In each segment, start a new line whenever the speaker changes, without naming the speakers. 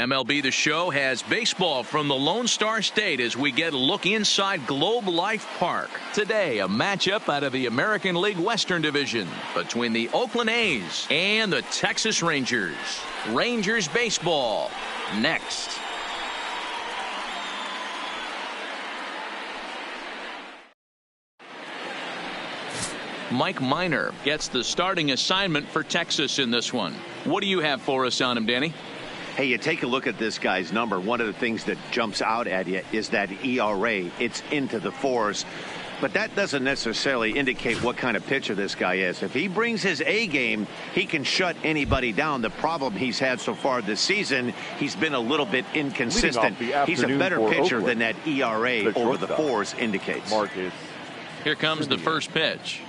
MLB The Show has baseball from the Lone Star State as we get a look inside Globe Life Park. Today, a matchup out of the American League Western Division between the Oakland A's and the Texas Rangers. Rangers baseball next. Mike Minor gets the starting assignment for Texas in this one. What do you have for us on him, Danny?
Hey, you take a look at this guy's number. One of the things that jumps out at you is that ERA. It's into the fours. But that doesn't necessarily indicate what kind of pitcher this guy is. If he brings his A game, he can shut anybody down. The problem he's had so far this season, he's been a little bit inconsistent. He's a better pitcher than that ERA over the fours indicates.
Here comes the first pitch.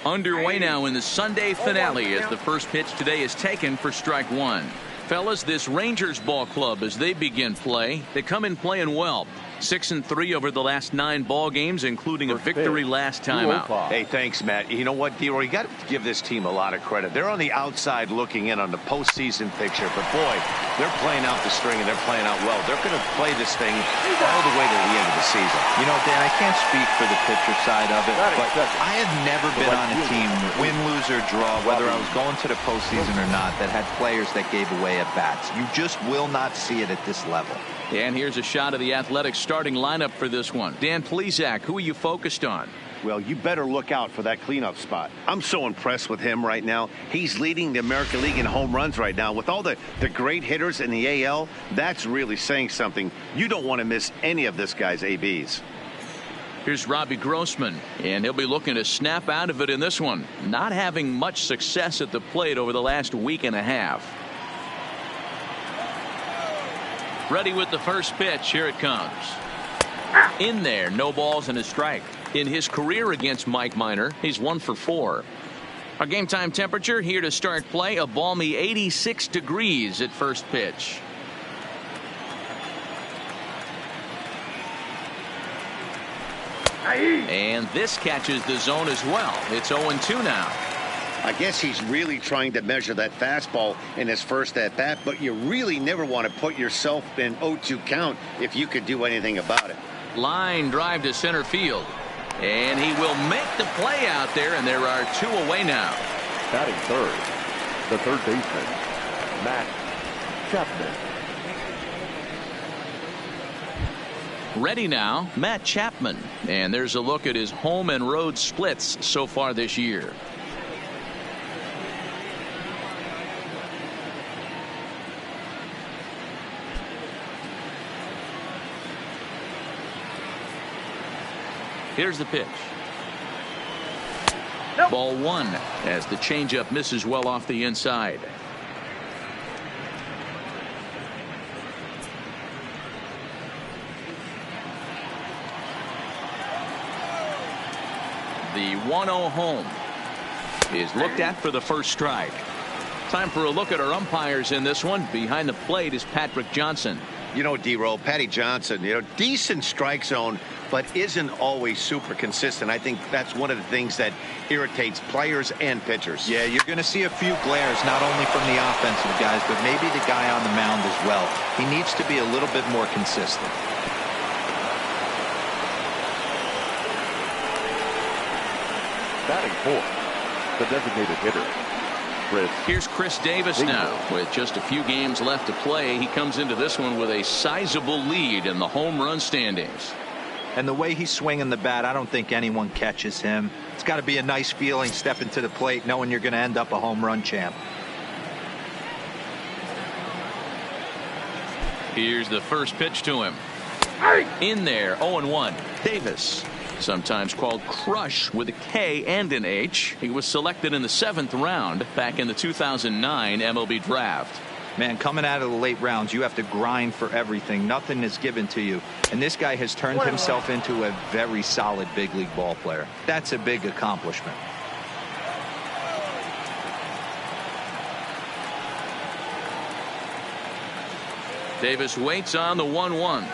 Underway now in the Sunday finale as the first pitch today is taken for strike one. Fellas, this Rangers ball club, as they begin play, they come in playing well. 6-3 over the last 9 ball games, including a victory last time out.
Hey, thanks, Matt. You know what, D-Roy, you got to give this team a lot of credit. They're on the outside looking in on the postseason picture, but boy, they're playing out the string and they're playing out well. They're going to play this thing all the way to the end of the season.
You know, Dan, I can't speak for the pitcher side of it, but I have never been on a team, win, lose, or draw, whether I was going to the postseason or not, that had players that gave away at bats. You just will not see it at this level.
And here's a shot of the Athletics starting lineup for this one. Dan Plesac, who are you focused on?
Well, you better look out for that cleanup spot. I'm so impressed with him right now. He's leading the American League in home runs right now. With all the great hitters in the AL, that's really saying something. You don't want to miss any of this guy's ABs.
Here's Robbie Grossman, and he'll be looking to snap out of it in this one. Not having much success at the plate over the last week and a half. Ready with the first pitch. Here it comes. In there, no balls and a strike. In his career against Mike Minor, he's 1 for 4. Our game time temperature here to start play, a balmy 86 degrees at first pitch. And this catches the zone as well. It's 0-2 now.
I guess he's really trying to measure that fastball in his first at-bat, but you really never want to put yourself in 0-2 count if you could do anything about it.
Line drive to center field. And he will make the play out there, and there are 2 away now.
Batting third, the third baseman, Matt Chapman.
Ready now, Matt Chapman. And there's a look at his home and road splits so far this year. Here's the pitch. Nope. Ball 1 as the changeup misses well off the inside. The 1-0 home is looked at for the first strike. Time for a look at our umpires in this one. Behind the plate is Patrick Johnson.
You know, D-Roll, Patty Johnson, decent strike zone, but isn't always super consistent. I think that's one of the things that irritates players and pitchers.
Yeah, you're going to see a few glares, not only from the offensive guys, but maybe the guy on the mound as well. He needs to be a little bit more consistent.
Batting fourth, the designated hitter.
Here's Chris Davis now. With just a few games left to play, he comes into this one with a sizable lead in the home run standings.
And the way he's swinging the bat, I don't think anyone catches him. It's got to be a nice feeling stepping to the plate knowing you're going to end up a home run champ.
Here's the first pitch to him. In there, 0-1. Davis, sometimes called Crush with a K and an H. He was selected in the 7th round back in the 2009 MLB draft.
Man, coming out of the late rounds, you have to grind for everything. Nothing is given to you. And this guy has turned himself into a very solid big league ball player. That's a big accomplishment.
Davis waits on the 1-1.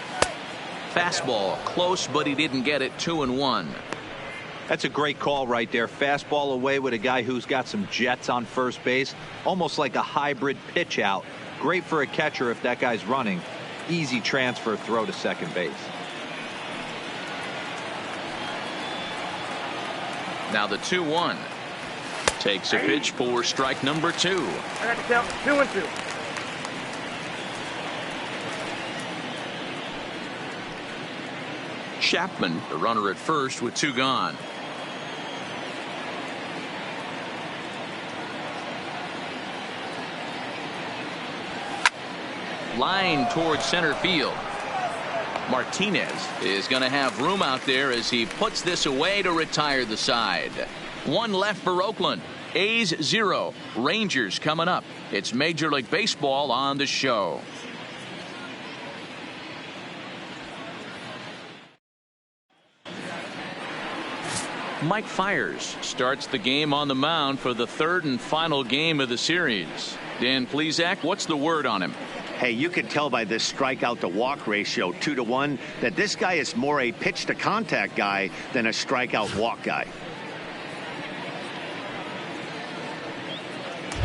Fastball close, but he didn't get it. 2-1.
That's a great call right there. Fastball away with a guy who's got some jets on first base. Almost like a hybrid pitch out. Great for a catcher if that guy's running. Easy transfer throw to second base.
Now the 2-1. Takes a pitch for strike number 2.
I got to count 2-2.
Chapman, the runner at first with 2 gone. Line towards center field. Martinez is going to have room out there as he puts this away to retire the side. 1 left for Oakland. A's 0. Rangers coming up. It's Major League Baseball on the show. Mike Fiers starts the game on the mound for the 3rd and final game of the series. Dan Plesac, what's the word on him?
Hey, you can tell by this strikeout to walk ratio 2-to-1 that this guy is more a pitch to contact guy than a strikeout walk guy.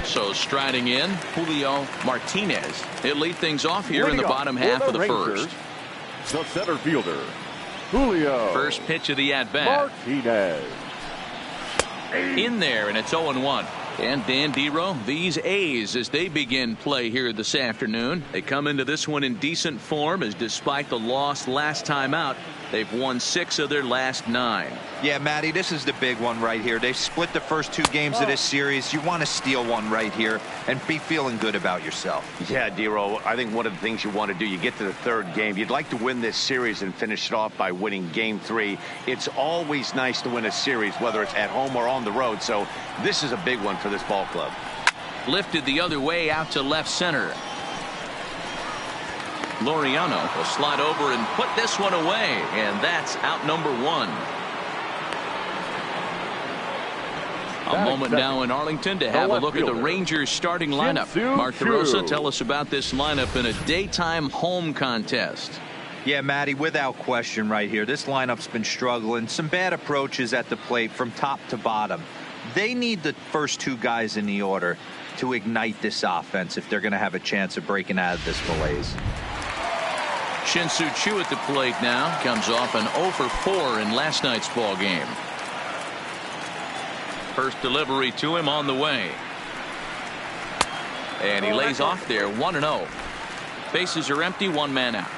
So striding in, Julio Martinez. He'll lead things off here in the bottom half of the first.
The center fielder, Julio.
First pitch of the at-bat.
Martinez.
In there, and it's 0-1. And Dan Dero, these A's, as they begin play here this afternoon, they come into this one in decent form, as despite the loss last time out, they've won 6 of their last 9.
Yeah, Matty, this is the big one right here. They've split the first 2 games of this series. You want to steal one right here and be feeling good about yourself.
Yeah, Dero, I think one of the things you want to do, you get to the 3rd game, you'd like to win this series and finish it off by winning game 3. It's always nice to win a series, whether it's at home or on the road, so this is a big one for this ball club.
Lifted the other way out to left center. Laureano will slide over and put this one away, and that's out number 1. A moment now in Arlington to have a look at the Rangers starting lineup. Mark DeRosa, tell us about this lineup in a daytime home contest.
Yeah, Matty, without question right here. This lineup's been struggling. Some bad approaches at the plate from top to bottom. They need the first 2 guys in the order to ignite this offense if they're going to have a chance of breaking out of this malaise.
Shin-Soo Choo at the plate now. Comes off an 0 for 4 in last night's ball game. First delivery to him on the way. And he lays off there, 1-0. Bases are empty, 1 man out.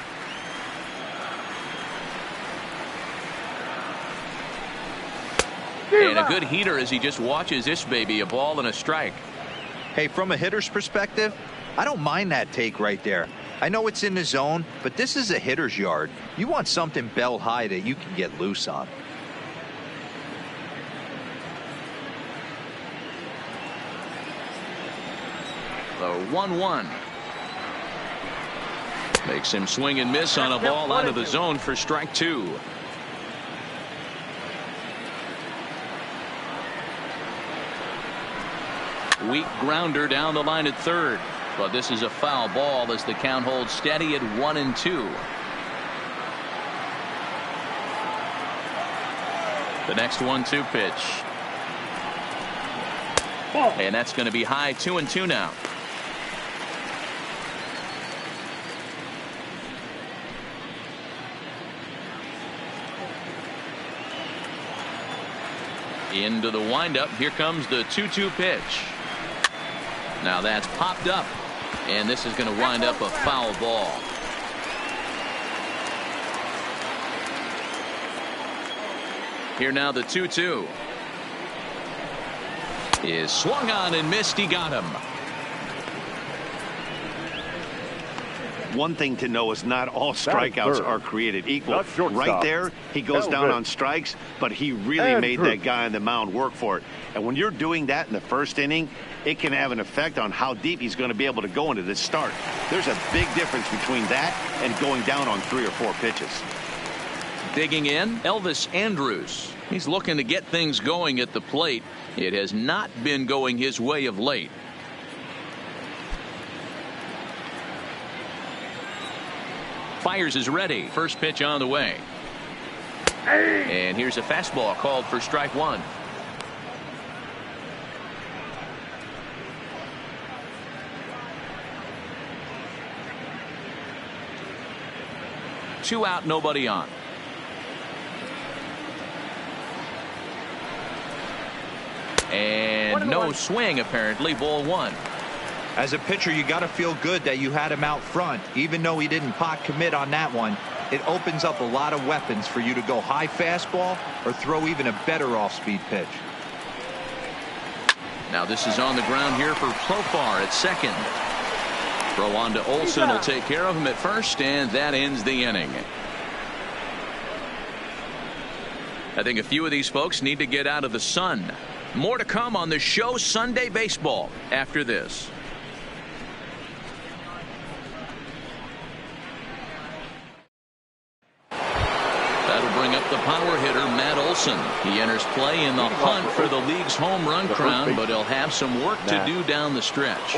And a good heater as he just watches this baby, a ball and a strike.
Hey, from a hitter's perspective, I don't mind that take right there. I know it's in the zone, but this is a hitter's yard. You want something bell high that you can get loose on.
The 1-1. Makes him swing and miss on a ball out of the zone for strike 2. Weak grounder down the line at 3rd. But this is a foul ball as the count holds steady at 1-2. The next 1-2 pitch. And that's going to be high, 2-2 now. Into the windup. Here comes the 2-2 pitch. Now that's popped up. And this is going to wind up a foul ball. Here now the 2-2. Is swung on and missed. He got him.
One thing to know is not all strikeouts are created equal. Right there, he goes down on strikes, but he really made that guy on the mound work for it. And when you're doing that in the first inning, it can have an effect on how deep he's going to be able to go into this start. There's a big difference between that and going down on 3 or 4 pitches.
Digging in, Elvis Andrus. He's looking to get things going at the plate. It has not been going his way of late. Fiers is ready. First pitch on the way. And here's a fastball called for strike one. Two out, nobody on. And no swing, apparently. Ball one.
As a pitcher, you got to feel good that you had him out front. Even though he didn't pot commit on that one, it opens up a lot of weapons for you to go high fastball or throw even a better off-speed pitch.
Now this is on the ground here for Profar at second. Throw on to Olsen will take care of him at first, and that ends the inning. I think a few of these folks need to get out of the sun. More to come on the show Sunday Baseball after this. That'll bring up the power hitter, Matt Olson. He enters play in the hunt for the league's home run crown, but he'll have some work to do down the stretch.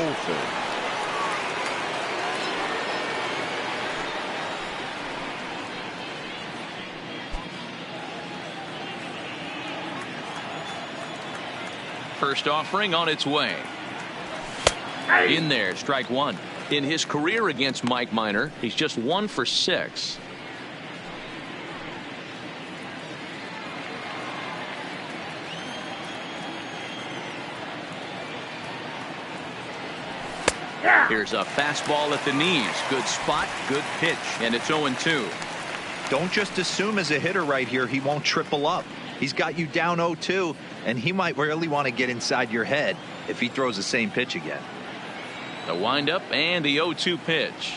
First offering on its way. In there, strike one. In his career against Mike Minor, he's just 1 for 6. Here's a fastball at the knees. Good spot, good pitch, and it's 0-2.
Don't just assume as a hitter right here he won't triple up. He's got you down 0-2, and he might really want to get inside your head if he throws the same pitch again.
The windup and the 0-2 pitch.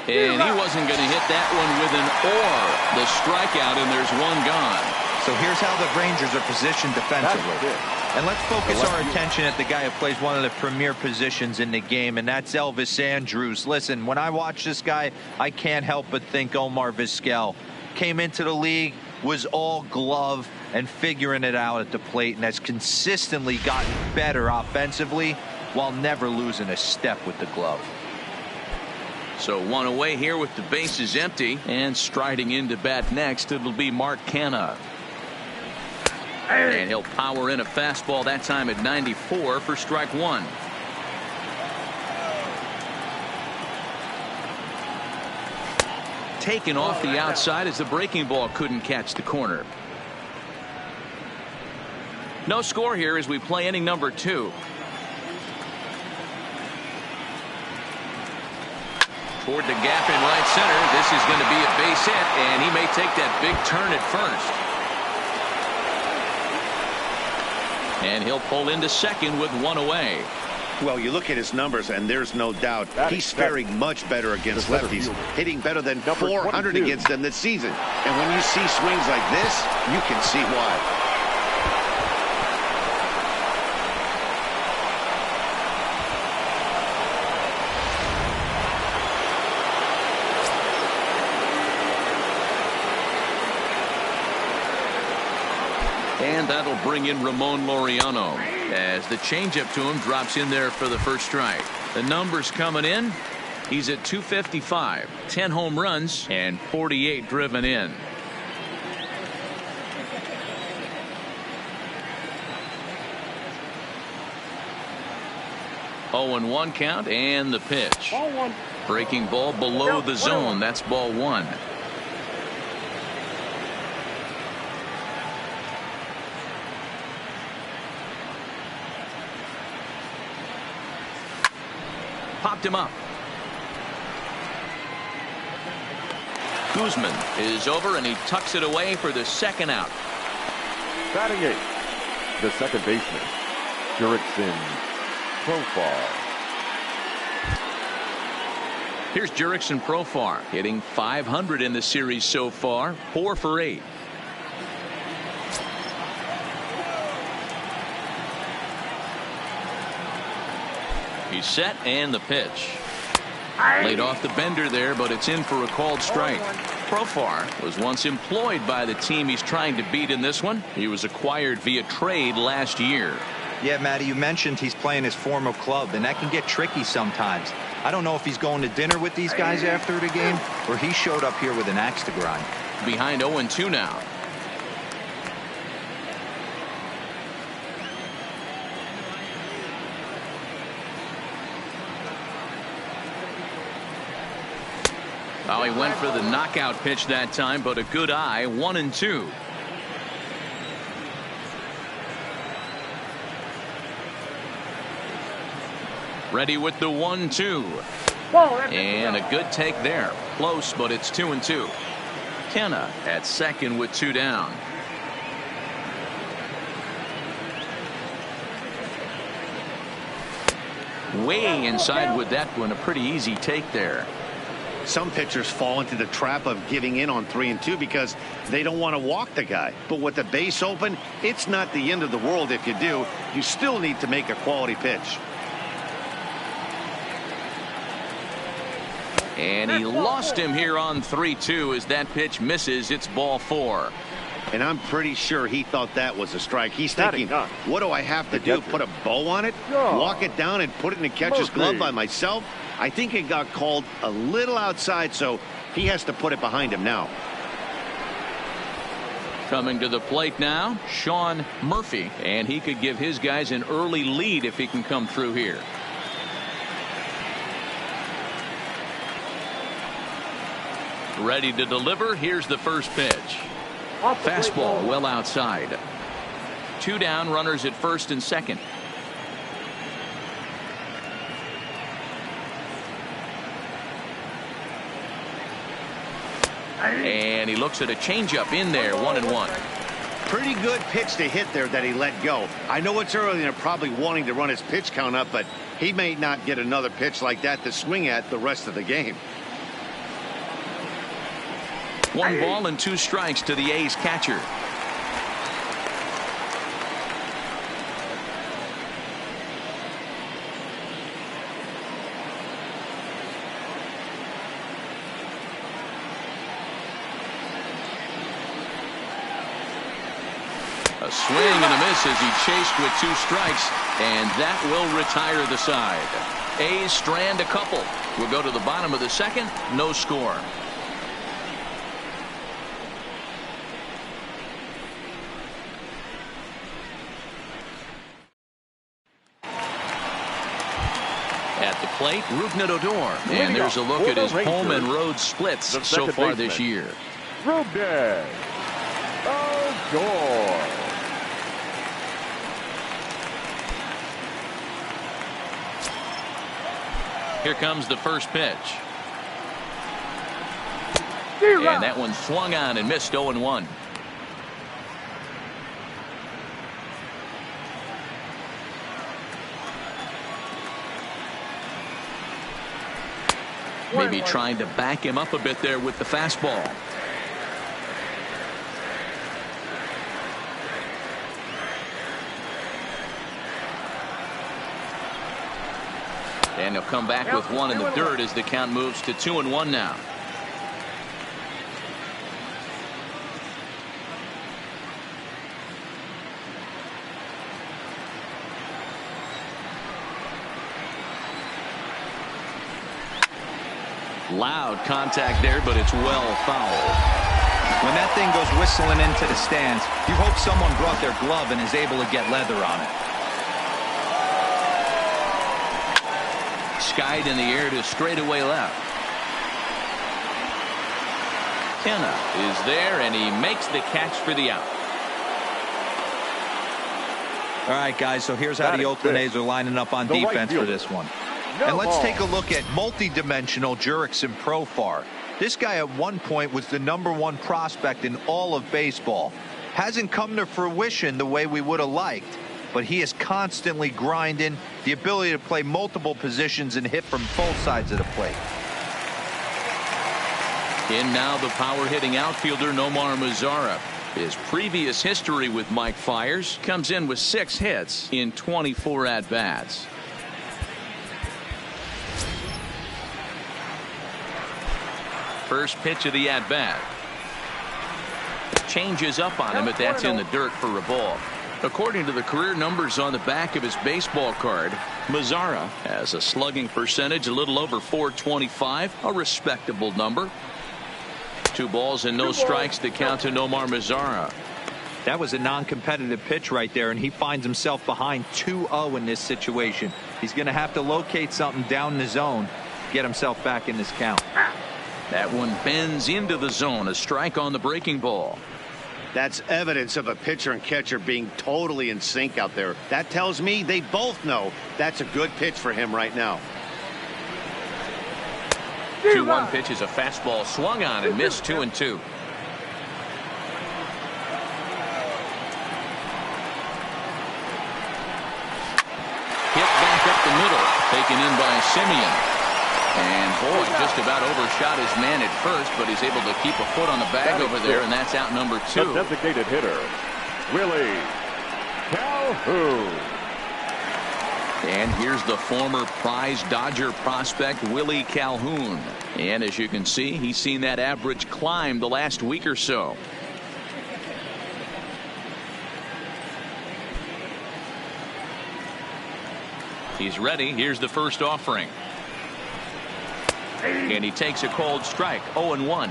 And he wasn't going to hit that one with an or. The strikeout, and there's one gone.
So here's how the Rangers are positioned defensively. And let's focus our attention at the guy who plays one of the premier positions in the game, and that's Elvis Andrus. Listen, when I watch this guy, I can't help but think Omar Vizquel. Came into the league, was all glove and figuring it out at the plate, and has consistently gotten better offensively while never losing a step with the glove.
So one away here with the bases empty, and striding into bat next, it'll be Mark Canha. And he'll power in a fastball, that time at 94 for strike one. Taken off the outside as the breaking ball couldn't catch the corner. No score here as we play inning number 2. Toward the gap in right center. This is going to be a base hit, and he may take that big turn at first. And he'll pull into second with one away.
Well, you look at his numbers, and there's no doubt he's faring much better against lefties, hitting better than 400 against them this season. And when you see swings like this, you can see why.
And that'll bring in Ramon Laureano as the changeup to him drops in there for the first strike. The numbers coming in. He's at 255, 10 home runs, and 48 driven in. Oh, and 1 count, and the pitch. Breaking ball below the zone. That's ball 1. Popped him up. Guzman is over, and he tucks it away for the second out.
Batting 8th, the second baseman, Jurickson Profar.
Here's Jurickson Profar, hitting .500 in the series so far, 4 for 8. He's set, and the pitch. Laid off the bender there, but it's in for a called strike. Profar was once employed by the team he's trying to beat in this one. He was acquired via trade last year.
Yeah, Matty, you mentioned he's playing his former club, and that can get tricky sometimes. I don't know if he's going to dinner with these guys after the game, or he showed up here with an axe to grind.
Behind 0-2 now. Oh, he went for the knockout pitch that time, but a good eye. 1-2. Ready with the 1-2. And a good take there. Close, but it's 2-2. Kenna at second with 2 down. Way inside with that one. A pretty easy take there.
Some pitchers fall into the trap of giving in on 3-2 because they don't want to walk the guy. But with the base open, it's not the end of the world if you do. You still need to make a quality pitch.
And he lost him here on 3-2 as that pitch misses. It's ball 4.
And I'm pretty sure he thought that was a strike. He's thinking, what do I have to do? Put a bow on it? Walk it down and put it in the catcher's glove by myself? I think it got called a little outside, so he has to put it behind him now.
Coming to the plate now, Sean Murphy. And he could give his guys an early lead if he can come through here. Ready to deliver. Here's the first pitch. Fastball well outside. 2 down, runners at first and second. And he looks at a changeup in there. 1-1.
Pretty good pitch to hit there that he let go. I know it's early and they're probably wanting to run his pitch count up, but he may not get another pitch like that to swing at the rest of the game.
1 ball and 2 strikes to the A's catcher. A swing and a miss as he chased with 2 strikes, and that will retire the side. A's strand a couple. We'll go to the bottom of the second. No score. At the plate, Rougned Odor. And there's a look at his home and road splits so far this year.
Rougned Odor.
Here comes the first pitch. And that one swung on and missed. 0-1. Maybe trying to back him up a bit there with the fastball. And he'll come back with 1 in the dirt as the count moves to 2-1 now. Loud contact there, but it's well fouled.
When that thing goes whistling into the stands, you hope someone brought their glove and is able to get leather on it.
Skied in the air to straightaway left. Kenna is there, and he makes the catch for the out.
All right, guys, so here's how the Oakland A's are lining up on defense for this one. And let's take a look at multi-dimensional Jurickson Profar. This guy at one point was the #1 prospect in all of baseball. Hasn't come to fruition the way we would have liked, but he is constantly grinding, the ability to play multiple positions and hit from both sides of the plate.
In now the power-hitting outfielder Nomar Mazara. His previous history with Mike Fiers comes in with 6 hits in 24 at-bats. First pitch of the at-bat. Changes up on him, but that's in the dirt for a ball. According to the career numbers on the back of his baseball card, Mazara has a slugging percentage a little over .425, a respectable number. 2 balls and no strikes to count to Nomar Mazara.
That was a non-competitive pitch right there, and he finds himself behind 2-0 in this situation. He's going to have to locate something down the zone, get himself back in this count.
That one bends into the zone. A strike on the breaking ball.
That's evidence of a pitcher and catcher being totally in sync out there. That tells me they both know that's a good pitch for him right now.
2-1 pitch is a fastball swung on and missed. 2-2. Hit back up the middle, taken in by Simeon. And boy, just about overshot his man at first, but he's able to keep a foot on the bag over there, and that's out number 2.
The designated hitter, Willie Calhoun.
And here's the former prize Dodger prospect, Willie Calhoun. And as you can see, he's seen that average climb the last week or so. He's ready. Here's the first offering. And he takes a cold strike. 0-1.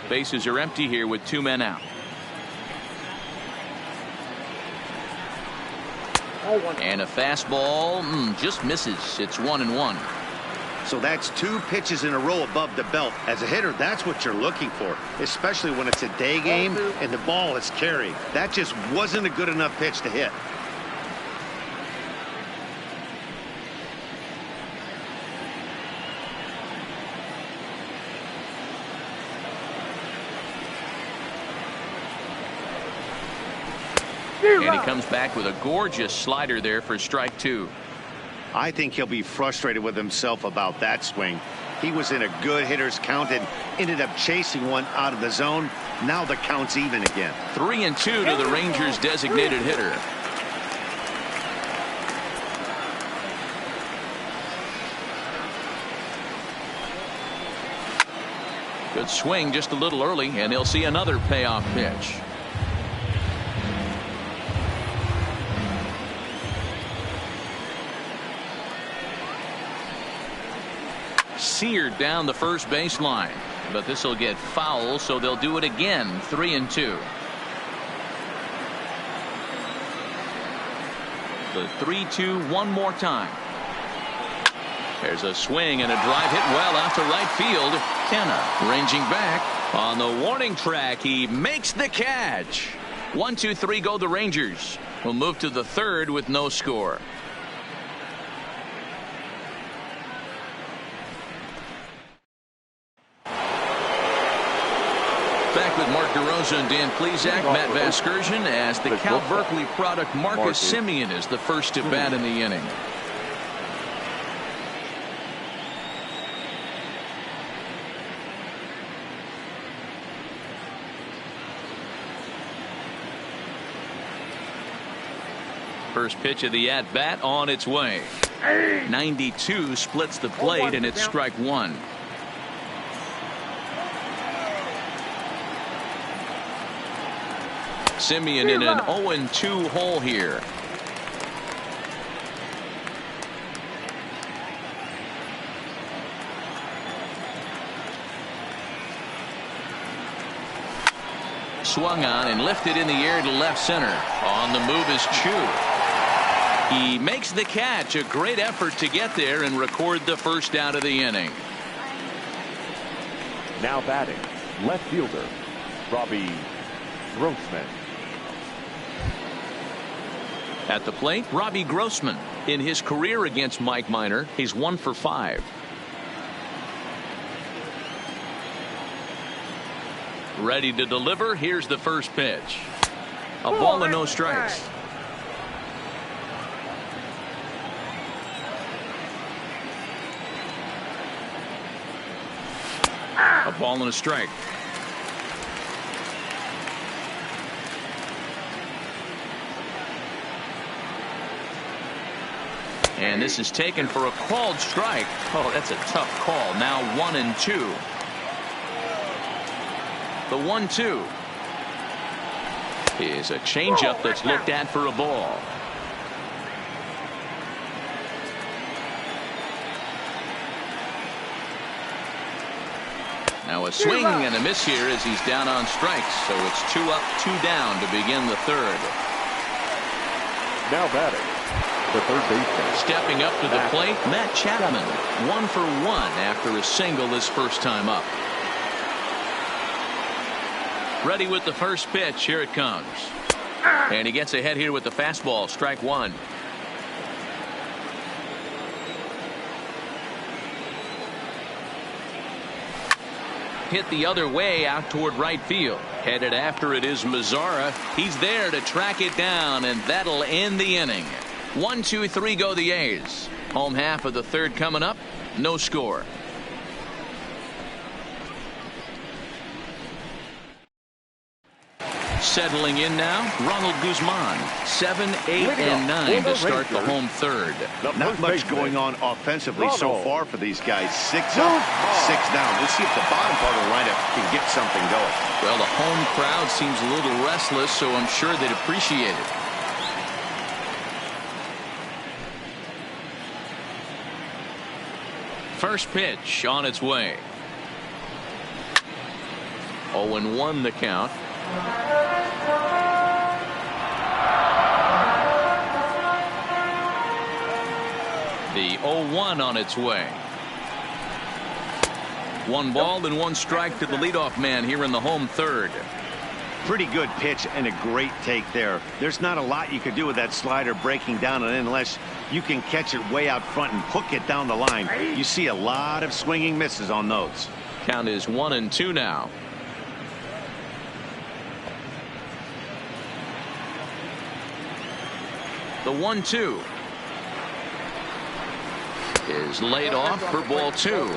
Bases are empty here with 2 men out. And a fastball just misses. It's 1-1.
So that's 2 pitches in a row above the belt. As a hitter, that's what you're looking for, especially when it's a day game and the ball is carried. That just wasn't a good enough pitch to hit.
And he comes back with a gorgeous slider there for strike 2.
I think he'll be frustrated with himself about that swing. He was in a good hitter's count and ended up chasing one out of the zone. Now the count's even again.
3-2 to the Rangers designated hitter. Good swing just a little early, and they'll see another payoff pitch. Seared down the first baseline, but this will get foul, so they'll do it again. 3-2. The 3-2 one more time. There's a swing and a drive hit well out to right field. Kenna ranging back on the warning track. He makes the catch. 1-2-3 go the Rangers. We'll move to the 3rd with no score. Back with Mark DeRosa and Dan Plesac, Matt Vasgersian, as the Cal Berkeley product Marcus Simeon is the first to bat in the inning. First pitch of the at-bat on its way. 92 splits the plate, and it's strike 1. Simeon in an 0-2 hole here. Swung on and lifted in the air to left center. On the move is Chu. He makes the catch. A great effort to get there and record the first out of the inning.
Now batting, left fielder, Robbie Grossman.
At the plate, Robbie Grossman. In his career against Mike Minor, he's 1 for 5. Ready to deliver. Here's the first pitch. A ball and no strikes. A ball and a strike. And this is taken for a called strike. Oh, that's a tough call. Now 1-2. The 1-2 is a changeup that's looked at for a ball. Now a swing and a miss here as he's down on strikes. So it's 2 up, 2 down to begin the 3rd.
Now batting, the third baseman.
Stepping up to the plate, Matt Chapman. 1 for 1 after a single his first time up. Ready with the first pitch. Here it comes. And he gets ahead here with the fastball. Strike one. Hit the other way out toward right field. Headed after it is Mazzara. He's there to track it down, and that'll end the inning. 1, 2, 3 go the A's. Home half of the third coming up. No score. Settling in now, Ronald Guzman. 7, 8, and 9 to start the home third.
Not much going on offensively so far for these guys. 6 up, 6 down. We'll see if the bottom part of the lineup can get something going.
Well, the home crowd seems a little restless, so I'm sure they'd appreciate it. First pitch on its way. 0-1 the count. The 0-1 on its way. 1 ball and 1 strike to the leadoff man here in the home third.
Pretty good pitch and a great take there. There's not a lot you could do with that slider breaking down, and unless you can catch it way out front and hook it down the line, you see a lot of swinging misses on those.
Count is 1-2 now. The 1-2 is laid off for ball 2.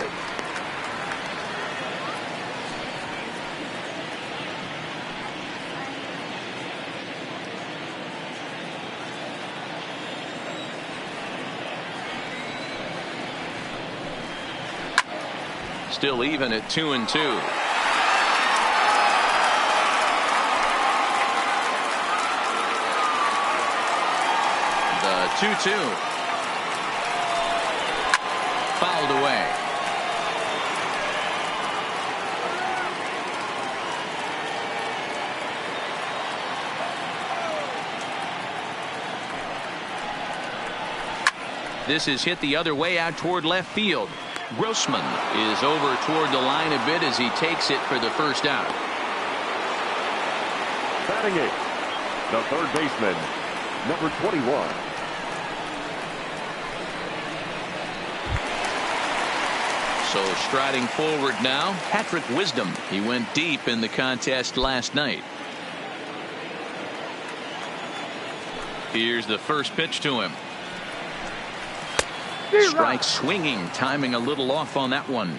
Still even at 2-2. The 2-2 fouled away. This is hit the other way out toward left field. Grossman is over toward the line a bit as he takes it for the first out.
Batting it, the third baseman, number 21.
So striding forward now, Patrick Wisdom. He went deep in the contest last night. Here's the first pitch to him. Strike swinging, timing a little off on that one.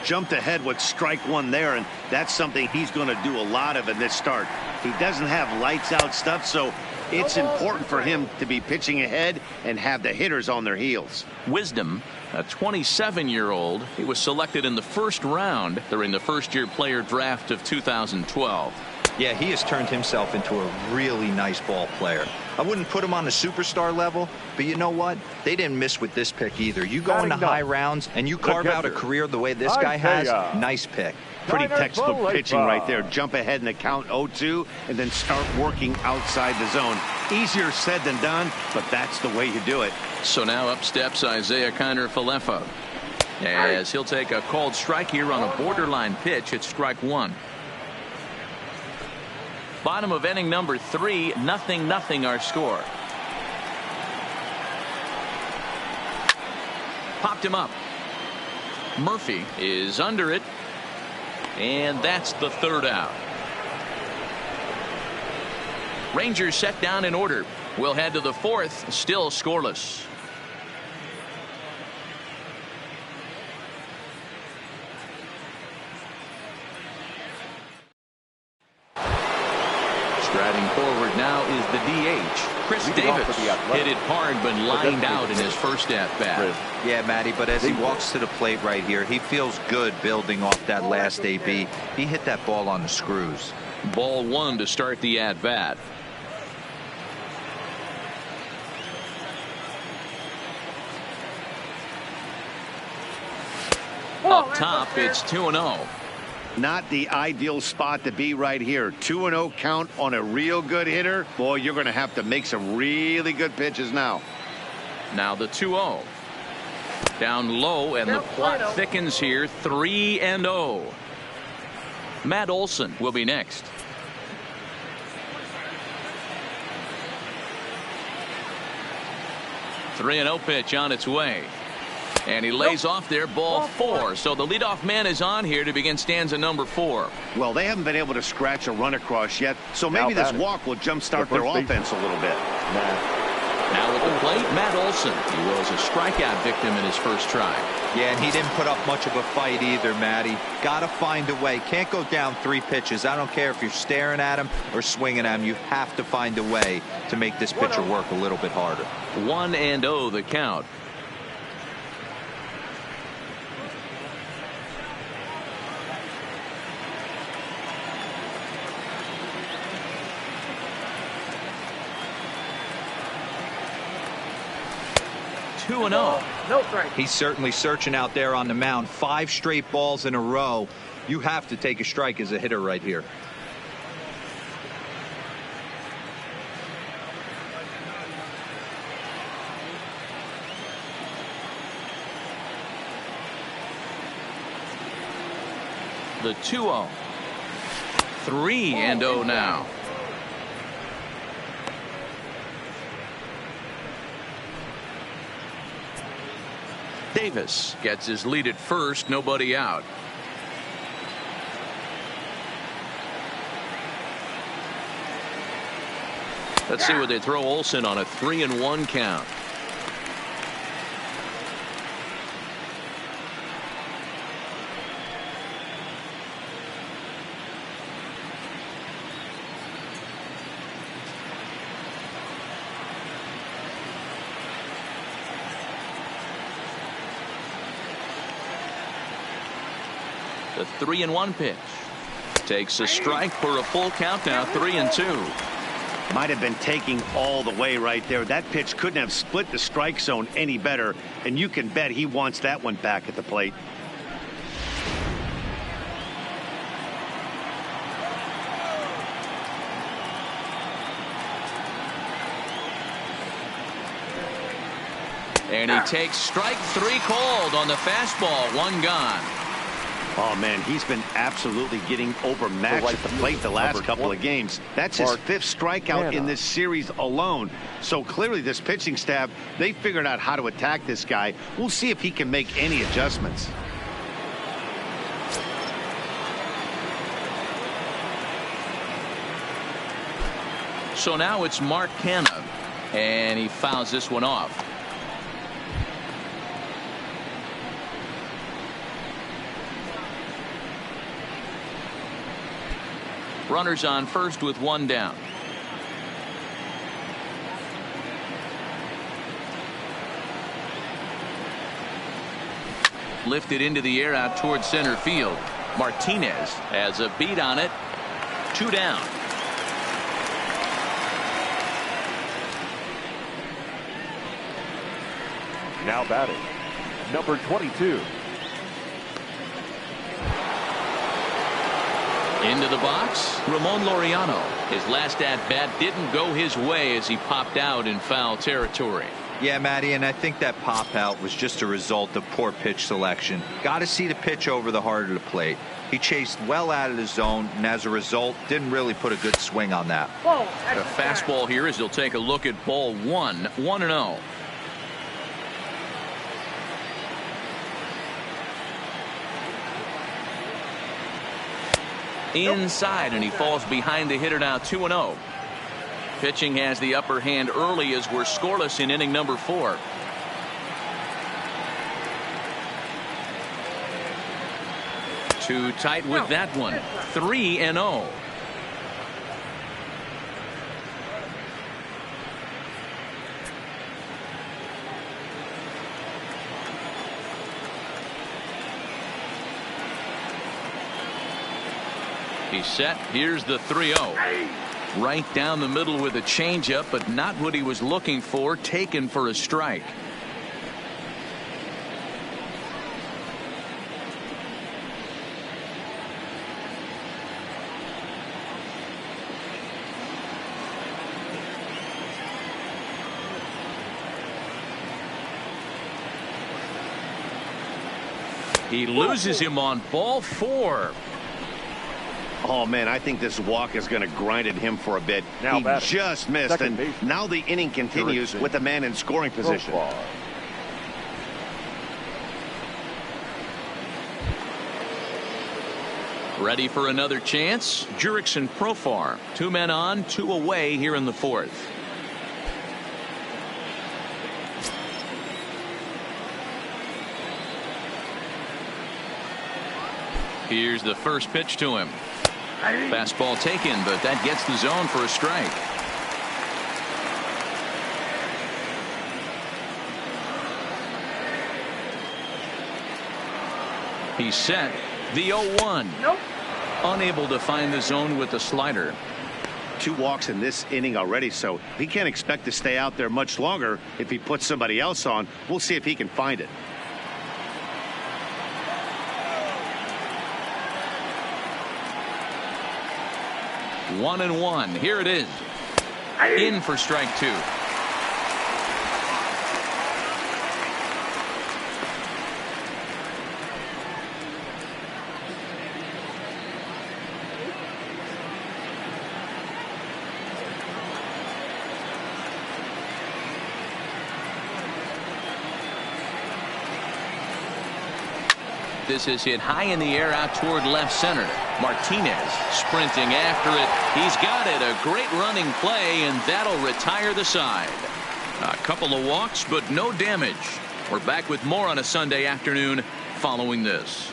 Jumped ahead with strike one there, and that's something he's going to do a lot of in this start. He doesn't have lights out stuff, so it's important for him to be pitching ahead and have the hitters on their heels.
Wisdom, a 27-year-old. He was selected in the first round during the first-year player draft of 2012.
Yeah, he has turned himself into a really nice ball player. I wouldn't put him on the superstar level, but you know what? They didn't miss with this pick either. You go into high rounds and you carve out a career the way this guy has. Nice pick.
Pretty textbook pitching right there. Jump ahead in the count 0-2 and then start working outside the zone. Easier said than done, but that's the way you do it.
So now up steps Isaiah Kiner-Falefa as he'll take a called strike here on a borderline pitch at strike one. Bottom of inning number 3, 0-0 our score. Popped him up. Murphy is under it, and that's the third out. Rangers set down in order. We'll head to the fourth, still scoreless. Striding forward now is the DH. Chris Davis hit it hard but lined out in his first at-bat.
Yeah, Matty, but as he walks to the plate right here, he feels good building off that last AB. He hit that ball on the screws.
Ball 1 to start the at-bat. Up top, it's 2-0.
Not the ideal spot to be right here. 2-0 count on a real good hitter. Boy, you're going to have to make some really good pitches now.
Now the 2-0. Down low, and the plot thickens here. 3-0. Matt Olson will be next. 3-0 pitch on its way. And he lays off there, ball 4. So the leadoff man is on here to begin stanza number 4.
Well, they haven't been able to scratch a run across yet, so maybe this walk will jumpstart their offense a little bit.
Now at the plate, Matt Olson. He was a strikeout victim in his first try.
Yeah, and he didn't put up much of a fight either, Matty. Got to find a way. Can't go down 3 pitches. I don't care if you're staring at him or swinging at him. You have to find a way to make this pitcher work a little bit harder.
1-0 the count. No
strike.
He's certainly searching out there on the mound. 5 straight balls in a row. You have to take a strike as a hitter right here.
The 2-0. 3-0 now. Davis gets his lead at first, nobody out. Let's see what they throw Olson on a 3-1 count. The 3-1 pitch takes a strike for a full count now. 3-2.
Might have been taking all the way right there. That pitch couldn't have split the strike zone any better, and you can bet he wants that one back at the plate.
And he takes strike 3 called on the fastball. 1 gone.
Oh, man, he's been absolutely getting overmatched at the plate the last couple of games. That's his 5th strikeout in this series alone. So clearly this pitching staff, they figured out how to attack this guy. We'll see if he can make any adjustments.
So now it's Mark Canha, and he fouls this one off. Runners on first with 1 down. Lifted into the air out towards center field. Martinez has a beat on it. 2 down.
Now batting, number 22.
Into the box, Ramon Laureano. His last at-bat didn't go his way as he popped out in foul territory.
Yeah, Matty, and I think that pop out was just a result of poor pitch selection. Got to see the pitch over the heart of the plate. He chased well out of the zone, and as a result, didn't really put a good swing on that.
A fastball here as he'll take a look at ball 1. 1-0. Inside, and he falls behind the hitter now. 2-0. Pitching has the upper hand early as we're scoreless in inning number 4. Too tight with that one. 3-0. He's set. Here's the 3-0. Right down the middle with a changeup, but not what he was looking for. Taken for a strike. He loses him on ball 4.
Oh, man, I think this walk is going to grind at him for a bit.
Now
he
batting.
just missed,
Second
and
baseman.
now the inning continues with the man in scoring position.
Profile.
Ready for another chance? Jurickson Profar. 2 men on, 2 away here in the 4th. Here's the first pitch to him. Fastball taken, but that gets the zone for a strike. He's set. The 0-1.
Nope.
Unable to find the zone with the slider.
2 walks in this inning already, so he can't expect to stay out there much longer. If he puts somebody else on, we'll see if he can find it.
One and one. Here it is. In for strike 2. This is hit high in the air out toward left center. Martinez sprinting after it. He's got it. A great running play, and that'll retire the side. A couple of walks, but no damage. We're back with more on a Sunday afternoon following this.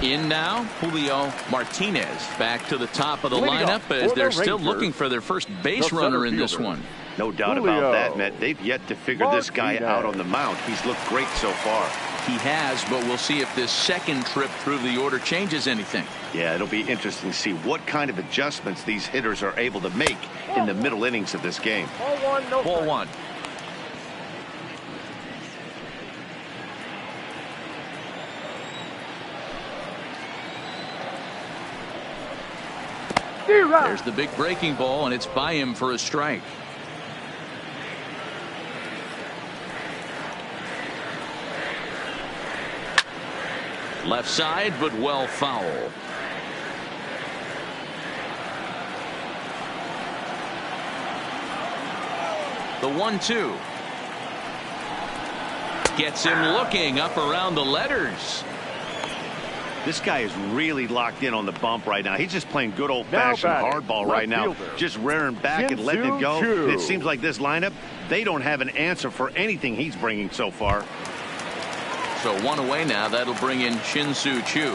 In now, Julio Martinez back to the top of the lineup as they're still looking for their first base runner in this one.
No doubt about that, Matt. They've yet to figure this guy out on the mound. He's looked great so far.
He has, but we'll see if this second trip through the order changes anything.
Yeah, it'll be interesting to see what kind of adjustments these hitters are able to make in the middle innings of this game.
Ball 1, no
Ball
strike.
1. There's the big breaking ball, and it's by him for a strike. Left side, but well foul. The 1-2. Gets him looking up around the letters.
This guy is really locked in on the bump right now. He's just playing good old-fashioned hardball right now. Just rearing back and letting it go. It seems like this lineup, they don't have an answer for anything he's bringing so far.
So 1 away now. That'll bring in Shin-Soo Choo.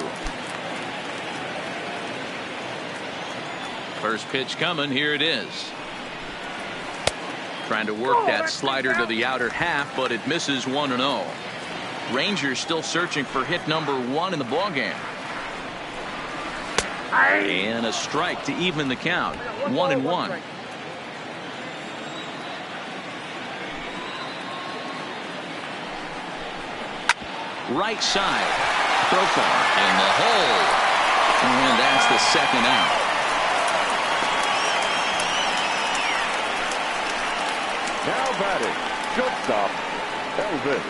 First pitch coming. Here it is. Trying to work that slider to the outer half, but it misses 1-0. Rangers still searching for hit number 1 in the ballgame. And a strike to even the count. 1-1. Right side. Profile in the hole. And that's the second out.
Now batting, shortstop, Elvis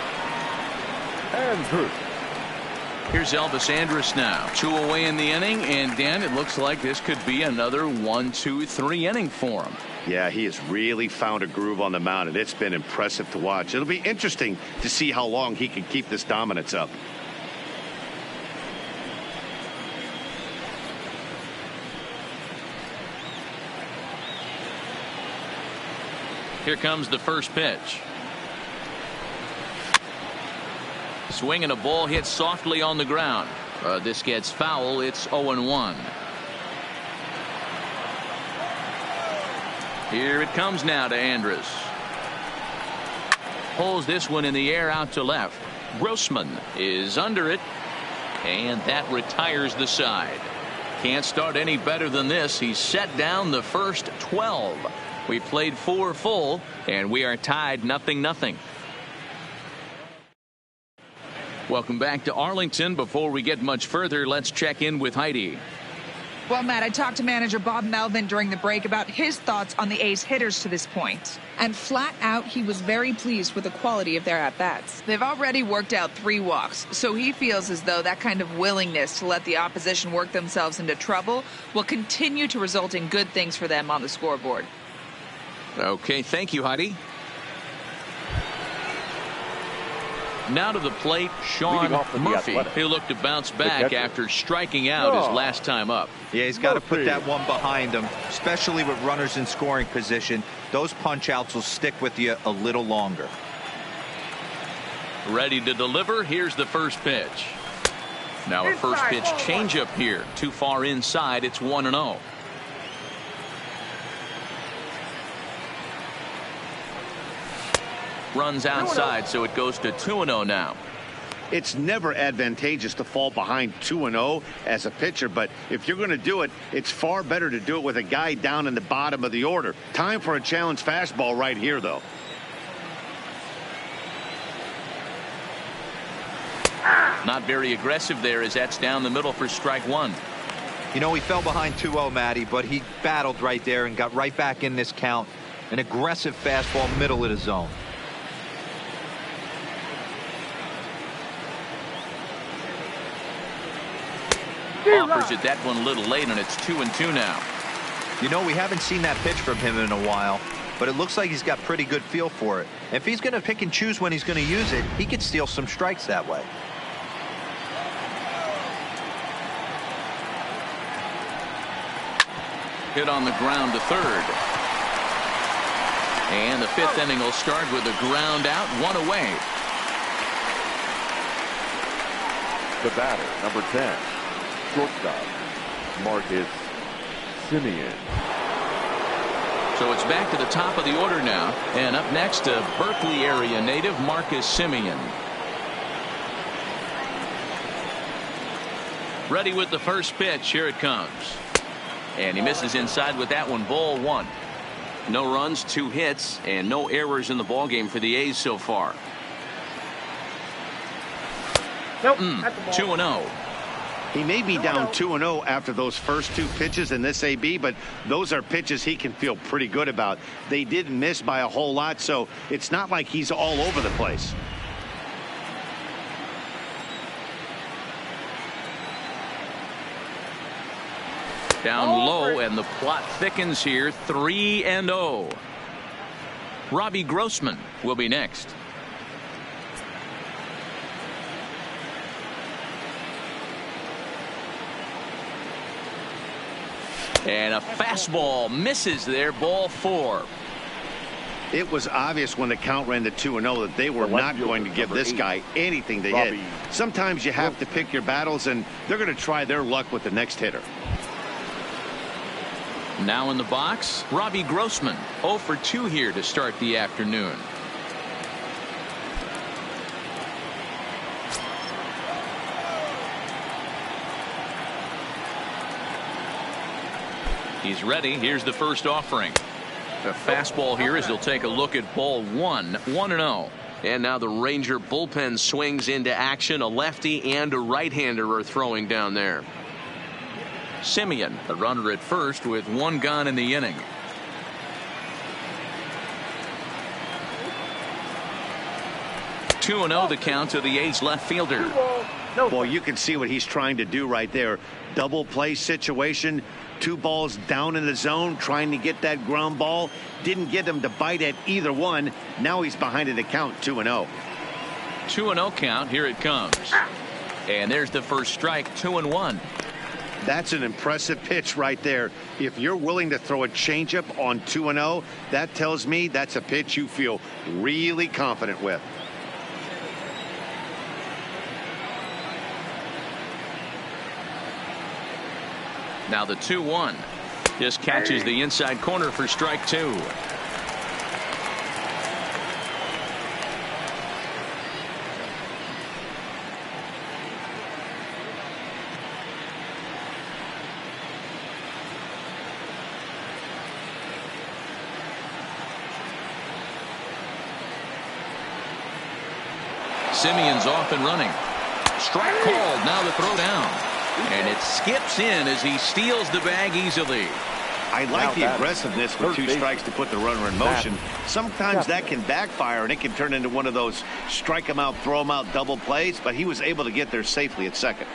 Andrus.
Here's Elvis Andrus now. 2 away in the inning, and Dan, it looks like this could be another 1-2-3 inning for him.
Yeah, he has really found a groove on the mound, and it's been impressive to watch. It'll be interesting to see how long he can keep this dominance up.
Here comes the first pitch. Swing and a ball hit softly on the ground. This gets foul. It's 0-1. Here it comes now to Andrus. Pulls this one in the air out to left. Grossman is under it, and that retires the side. Can't start any better than this. He's set down the first 12. We played 4 full, and we are tied 0-0. Welcome back to Arlington. Before we get much further, let's check in with Heidi.
Well, Matt, I talked to manager Bob Melvin during the break about his thoughts on the A's hitters to this point. And flat out, he was very pleased with the quality of their at-bats. They've already worked out 3 walks, so he feels as though that kind of willingness to let the opposition work themselves into trouble will continue to result in good things for them on the scoreboard.
Okay, thank you, Heidi. Now to the plate, Sean Murphy. He looked to bounce back after striking out his last time up.
Yeah, he's got to put that one behind him, especially with runners in scoring position. Those punch-outs will stick with you a little longer.
Ready to deliver. Here's the first pitch. Now a first pitch changeup here. Too far inside. It's 1-0. Runs outside, so it goes to 2-0 now.
It's never advantageous to fall behind 2-0 as a pitcher, but if you're going to do it, it's far better to do it with a guy down in the bottom of the order. Time for a challenge fastball right here, though.
Not very aggressive there, as that's down the middle for strike 1.
You know, he fell behind 2-0, Matty, but he battled right there and got right back in this count. An aggressive fastball, middle of the zone.
Offers it that one a little late, and it's 2-2 now.
You know, we haven't seen that pitch from him in a while, but it looks like he's got pretty good feel for it. If he's going to pick and choose when he's going to use it, he could steal some strikes that way.
Hit on the ground to third. And the 5th inning will start with a ground out, 1 away.
The batter, number 10, shortstop, Marcus Semien.
So it's back to the top of the order now. And up next, a Berkeley area native, Marcus Semien. Ready with the first pitch. Here it comes. And he misses inside with that one. Ball 1. No runs, 2 hits, and no errors in the ballgame for the A's so far.
Nope.
2-0.
He may be down 2-0 after those first 2 pitches in this AB, but those are pitches he can feel pretty good about. They didn't miss by a whole lot, so it's not like he's all over the place.
Down low, and the plot thickens here. 3-0. Robbie Grossman will be next. And a fastball misses there. Ball 4.
It was obvious when the count ran to 2-0 that they were not going to give this guy anything to hit. Sometimes you have to pick your battles, and they're going to try their luck with the next hitter.
Now in the box, Robbie Grossman. 0 for 2 here to start the afternoon. He's ready. Here's the first offering. A fastball here as he'll take a look at ball 1. 1-0. And now the Ranger bullpen swings into action. A lefty and a right-hander are throwing down there. Semien, the runner at first with 1 gone in the inning. Two-0 the count to the A's left fielder.
Boy, you can see what he's trying to do right there. Double play situation. 2 balls down in the zone, trying to get that ground ball. Didn't get him to bite at either one. Now he's behind in the count, 2-0.
2-0 count. Here it comes. And there's the first strike. 2-1.
That's an impressive pitch right there. If you're willing to throw a changeup on 2-0, that tells me that's a pitch you feel really confident with.
Now the 2-1. Just catches the inside corner for strike 2. Semien's off and running. Strike called. Now the throw down. And it skips in as he steals the bag easily.
I like the aggressiveness with 2 strikes to put the runner in motion. Sometimes that can backfire, and it can turn into one of those strike him out, throw him out double plays, but he was able to get there safely at second.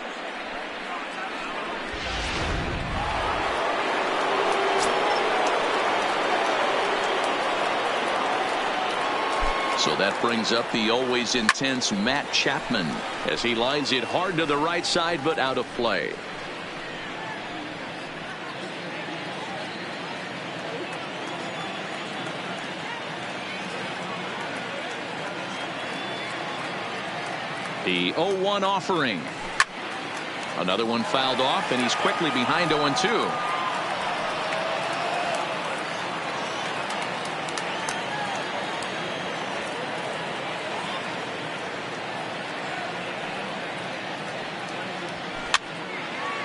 So that brings up the always intense Matt Chapman as he lines it hard to the right side, but out of play. The 0-1 offering. Another one fouled off, and he's quickly behind 0-2.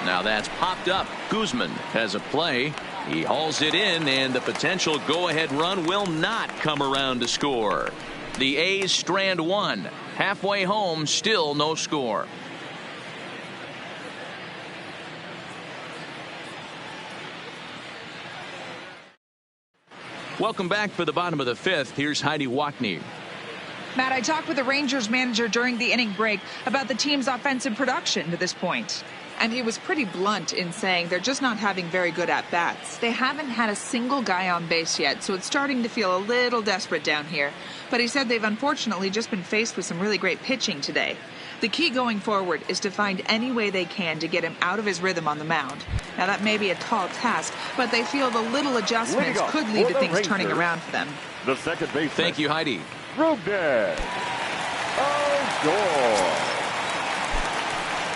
Now that's popped up. Guzman has a play. He hauls it in, and the potential go-ahead run will not come around to score. The A's strand one. Halfway home, still no score. Welcome back for the bottom of the 5th. Here's Heidi Watney.
Matt, I talked with the Rangers manager during the inning break about the team's offensive production to this point. And he was pretty blunt in saying they're just not having very good at-bats. They haven't had a single guy on base yet, so it's starting to feel a little desperate down here. But he said they've unfortunately just been faced with some really great pitching today. The key going forward is to find any way they can to get him out of his rhythm on the mound. Now, that may be a tall task, but they feel the little adjustments could lead to things turning around for them.
The second baseman.
Thank you, Heidi.
Rubden. Odor.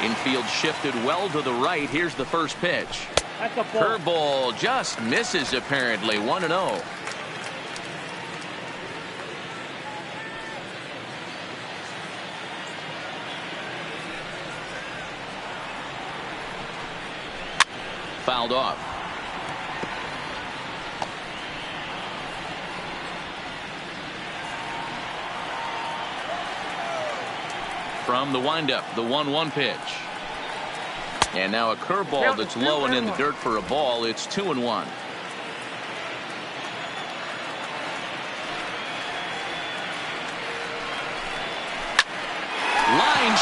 Infield shifted well to the right. Here's the first pitch. Curveball just misses apparently. 1-0. Fouled off. From the windup, the 1-1 pitch. And now a curveball that's low and in the dirt for a ball. It's 2-1. Line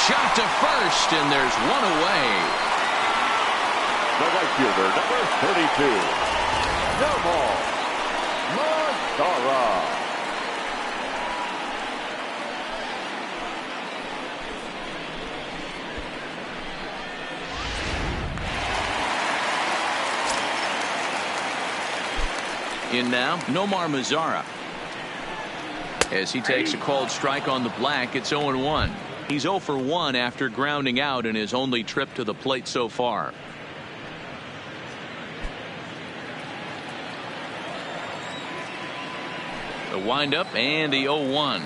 shot to first, and there's one away.
The right fielder, number 32. Nomar Mazara.
In now, Nomar Mazara. As he takes a called strike on the black, it's 0-1. He's 0 for 1 after grounding out in his only trip to the plate so far. The windup and the 0-1.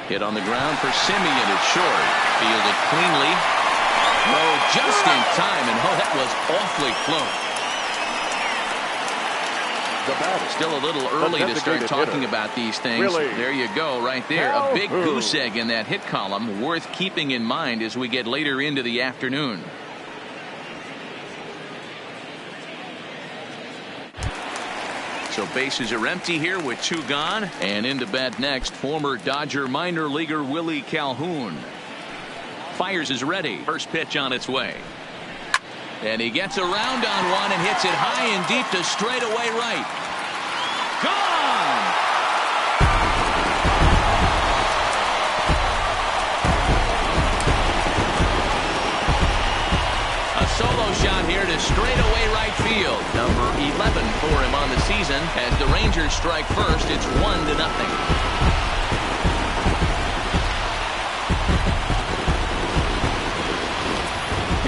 Hit on the ground for Simeon. It's short. Fielded cleanly. Oh, just in time, and oh, that was awfully close. Still a little early to start talking about these things.
Really?
There you go, right there. A big goose egg in that hit column, worth keeping in mind as we get later into the afternoon. So bases are empty here with 2 gone. And into bat next, former Dodger minor leaguer Willie Calhoun. Fires is ready. First pitch on its way. And he gets around on one and hits it high and deep to straightaway right. Gone! A solo shot here to straightaway right field. Number 11 for him on the season. As the Rangers strike first, it's 1-0.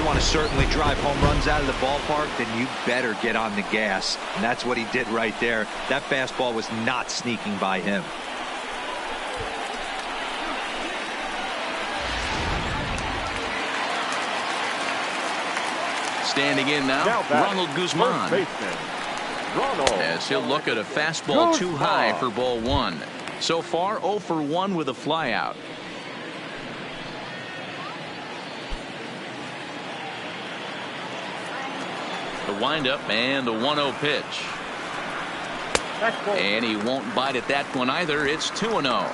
Want to certainly drive home runs out of the ballpark, then you better get on the gas. And that's what he did right there. That fastball was not sneaking by him.
Standing in now Ronald Guzman. As he'll look at a fastball too high for ball 1. So far 0 for 1 with a flyout. The windup and the 1-0 pitch. And he won't bite at that one either. It's 2-0.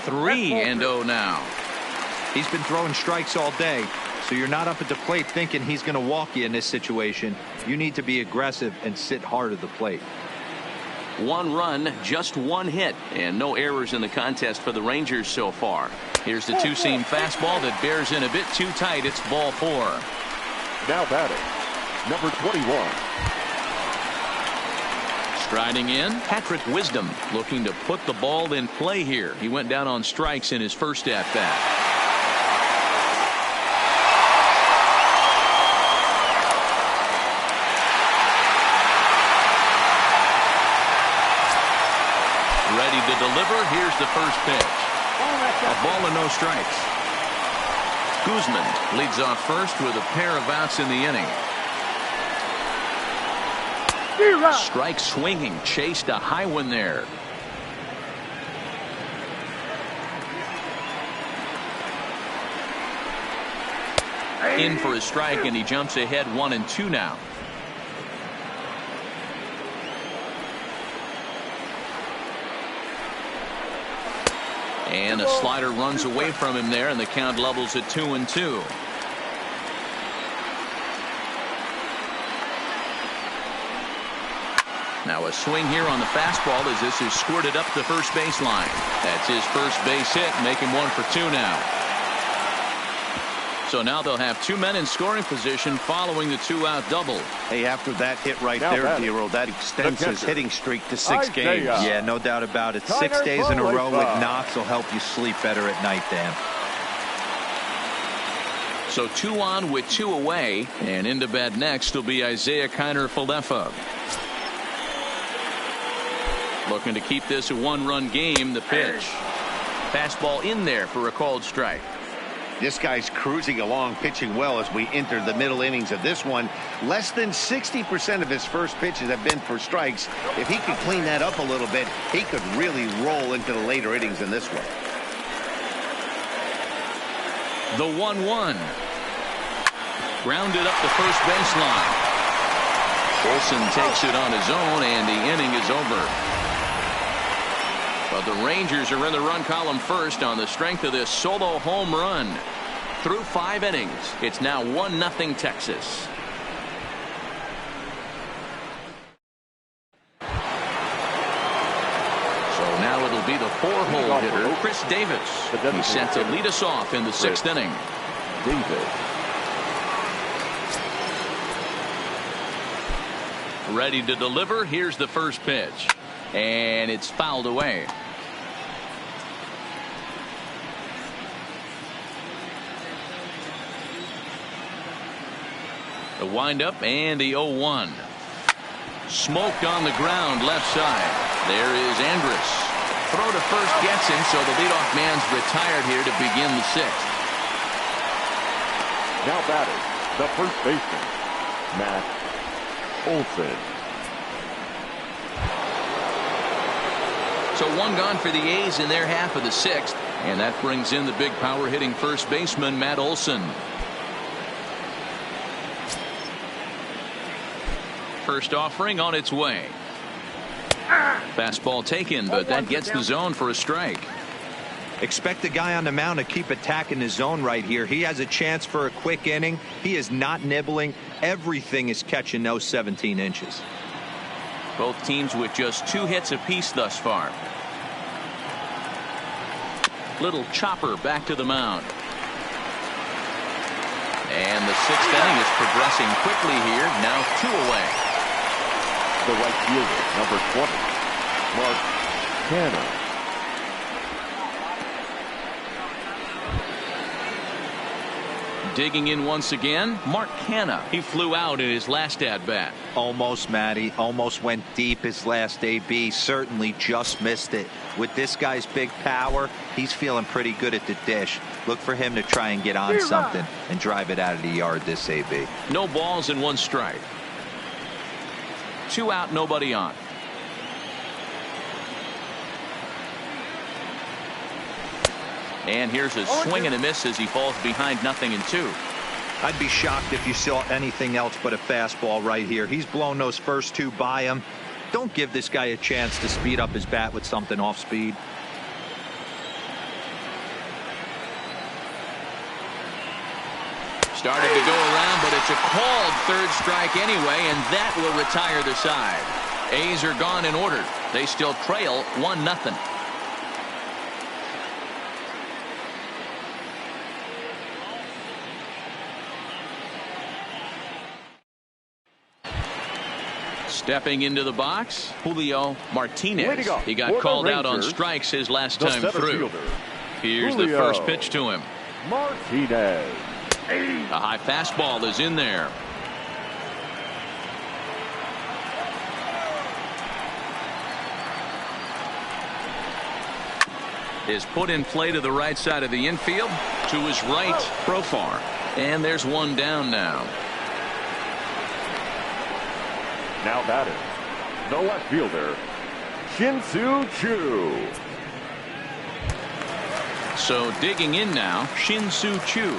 Three and 0 now.
He's been throwing strikes all day, so you're not up at the plate thinking he's going to walk you in this situation. You need to be aggressive and sit hard at the plate.
1 run, just 1 hit, and no errors in the contest for the Rangers so far. Here's the two-seam fastball that bears in a bit too tight. It's ball 4.
Now batting, number 21.
Striding in, Patrick Wisdom looking to put the ball in play here. He went down on strikes in his first at-bat. Ready to deliver. Here's the first pitch. A ball and no strikes. Guzman leads off first with a pair of outs in the inning. Strike swinging, chased a high one there. In for a strike, and he jumps ahead 1-2 now. And a slider runs away from him there, and the count levels at 2-2. Now a swing here on the fastball as this is squirted up the first baseline. That's his first base hit, making 1 for 2 now. So now they'll have 2 men in scoring position following the 2-out double.
Hey, after that hit right there, Dero, that extends his hitting streak to 6 games.
Yeah, no doubt about it. 6 days in a row with knocks will help you sleep better at night, Dan.
So 2 on with 2 away, and into bat next will be Isaiah Kiner-Falefa. Looking to keep this a 1-run game. The pitch. Fastball in there for a called strike.
This guy's cruising along, pitching well as we enter the middle innings of this one. Less than 60% of his first pitches have been for strikes. If he could clean that up a little bit, he could really roll into the later innings in this one.
The 1-1. Grounded up the first baseline. Olsen takes it on his own, and the inning is over. But the Rangers are in the run column first on the strength of this solo home run. Through 5 innings, it's now 1-0 Texas. So now it'll be the 4-hole hitter, Chris Davis. He's set to lead us off in the 6th inning.
Davis.
Ready to deliver. Here's the first pitch. And it's fouled away. The windup and the 0-1. Smoked on the ground left side. There is Andrus. Throw to first gets him, so the leadoff man's retired here to begin the 6th.
Now batting, the first baseman, Matt Olson.
So 1 gone for the A's in their half of the 6th, and that brings in the big power hitting first baseman Matt Olson. First offering on its way. Fastball taken, but that gets the zone for a strike.
Expect the guy on the mound to keep attacking the zone right here. He has a chance for a quick inning. He is not nibbling. Everything is catching those 17 inches.
Both teams with just 2 hits apiece thus far. Little chopper back to the mound. And the 6th inning is progressing quickly here. Now 2 away.
The right fielder, number 20, Mark Canha.
Digging in once again, Mark Canha. He flew out in his last at-bat.
Almost, Matty. Almost went deep his last AB. Certainly just missed it. With this guy's big power, he's feeling pretty good at the dish. Look for him to try and get on something and drive it out of the yard this AB.
No balls and 1 strike. 2 out, nobody on. And here's a swing and a miss as he falls behind 0-2.
I'd be shocked if you saw anything else but a fastball right here. He's blown those first two by him. Don't give this guy a chance to speed up his bat with something off speed.
Started to go around, but it's a called third strike anyway, and that will retire the side. A's are gone in order. They still trail 1-0. Stepping into the box, Julio Martinez. He got called out on strikes his last time through. Here's the first pitch to him.
Martinez.
A high fastball is in there. Is put in play to the right side of the infield. To his right, Profar. And there's one down now.
Now batting, the left fielder, Shin-Soo Choo.
So digging in now, Shin-Soo Choo.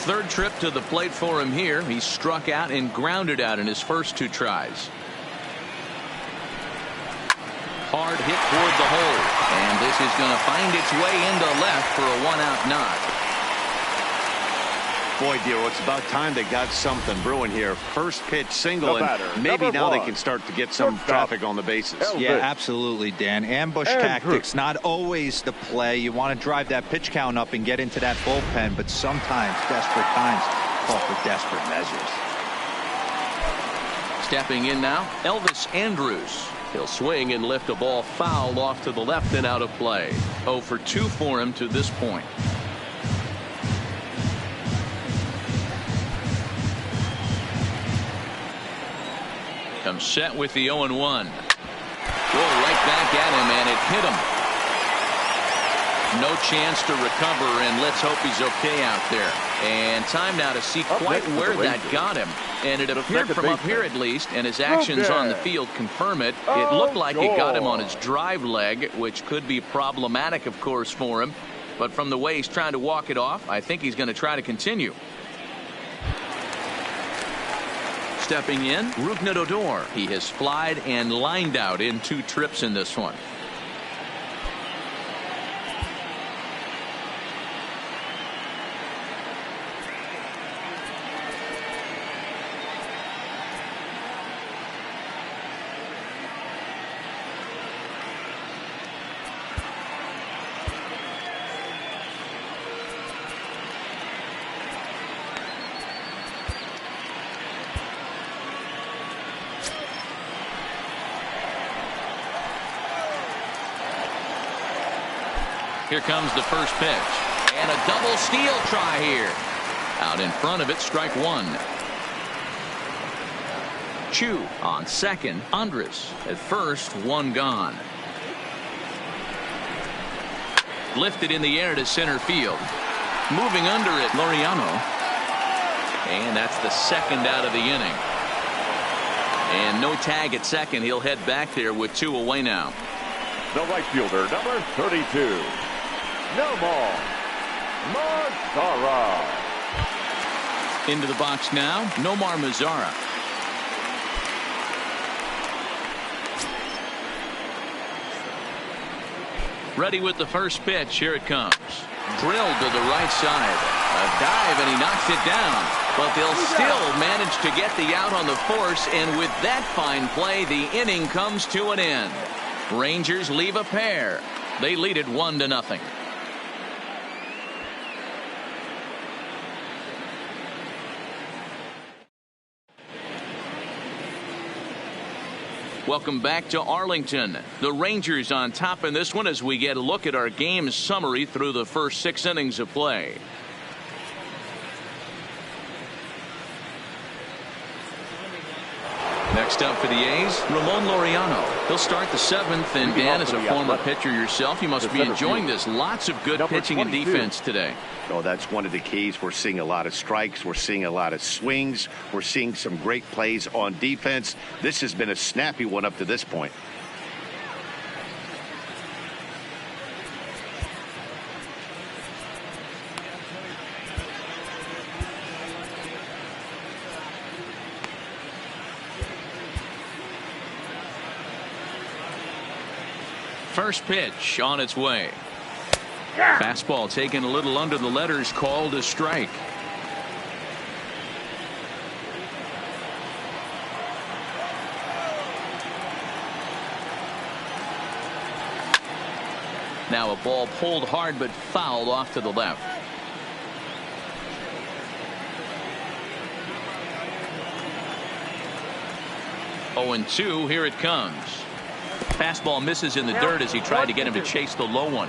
Third trip to the plate for him here. He struck out and grounded out in his first two tries. Hard hit toward the hole. And this is going to find its way into left for a one-out knock.
Boy, Dero, it's about time they got something brewing here. First pitch single,
The batter,
and maybe now
#1.
they can start to get some traffic on the bases.
Yeah, absolutely, Dan. Ambush
And
tactics, not always the play. You want to drive that pitch count up and get into that bullpen, but sometimes desperate times call for desperate measures.
Stepping in now, Elvis Andrus. He'll swing and lift a ball foul off to the left and out of play. 0 for 2 for him to this point. Comes set with the 0-1. Go right back at him, and it hit him. No chance to recover, and let's hope he's okay out there. And time now to see quite where that got him. And it appeared from up here at least, and his actions on the field confirm it. It looked like it got him on his drive leg, which could be problematic, of course, for him. But from the way he's trying to walk it off, I think he's going to try to continue. Stepping in, Rougned Odor. He has flied and lined out in 2 trips in this one. Here comes the first pitch. And a double steal try here. Out in front of it, strike 1. Choo on second. Andrus at first, 1 gone. Lifted in the air to center field. Moving under it, Laureano. And that's the second out of the inning. And no tag at second. He'll head back there with 2 away now.
The right fielder, number 32. Nomar Mazara.
Into the box now, Nomar Mazara. Ready with the first pitch. Here it comes. Drilled to the right side. A dive, and he knocks it down. But they'll still manage to get the out on the force, and with that fine play, the inning comes to an end. Rangers leave a pair. They lead it 1-0. Welcome back to Arlington. The Rangers on top in this one as we get a look at our game summary through the first 6 innings of play. Next up for the A's, Ramon Laureano. He'll start the 7th, and Dan, as a former pitcher yourself, you must be enjoying this. Lots of good pitching and defense today.
Oh, that's one of the keys. We're seeing a lot of strikes. We're seeing a lot of swings. We're seeing some great plays on defense. This has been a snappy one up to this point.
First pitch on its way. Fastball taken a little under the letters, called a strike. Now a ball pulled hard but fouled off to the left. Oh, and 2, here it comes. Fastball misses in the dirt as he tried to get him to chase the low one.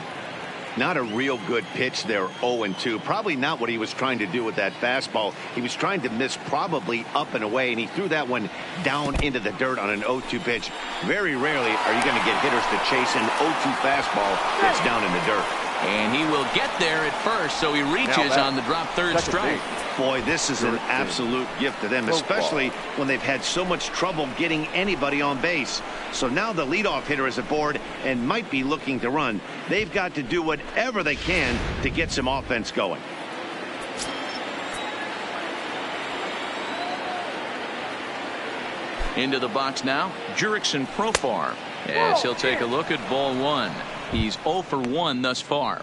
Not a real good pitch there, 0-2. Probably not what he was trying to do with that fastball. He was trying to miss probably up and away, and he threw that one down into the dirt on an 0-2 pitch. Very rarely are you going to get hitters to chase an 0-2 fastball that's down in the dirt.
And he will get there at first, so he reaches on the drop third strike.
Boy, this is an absolute gift to them, especially when they've had so much trouble getting anybody on base. So now the leadoff hitter is aboard and might be looking to run. They've got to do whatever they can to get some offense going.
Into the box now, Jurickson Profar, as he'll take a look at ball 1. He's 0 for 1 thus far.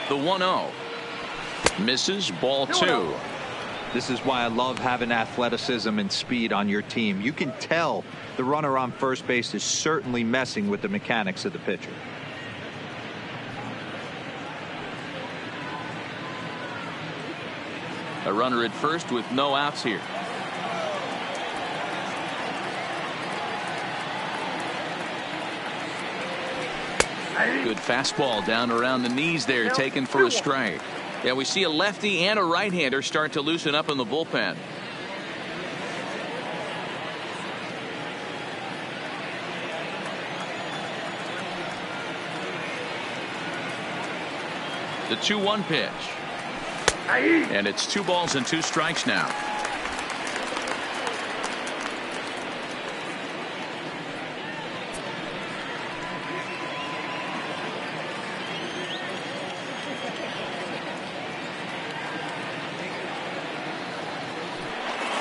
The 1-0 misses, ball 2.
This is why I love having athleticism and speed on your team. You can tell the runner on first base is certainly messing with the mechanics of the pitcher.
A runner at first with no outs here. Good fastball down around the knees there, taken for a strike. Yeah, we see a lefty and a right-hander start to loosen up in the bullpen. The 2-1 pitch. And it's 2 balls and 2 strikes now.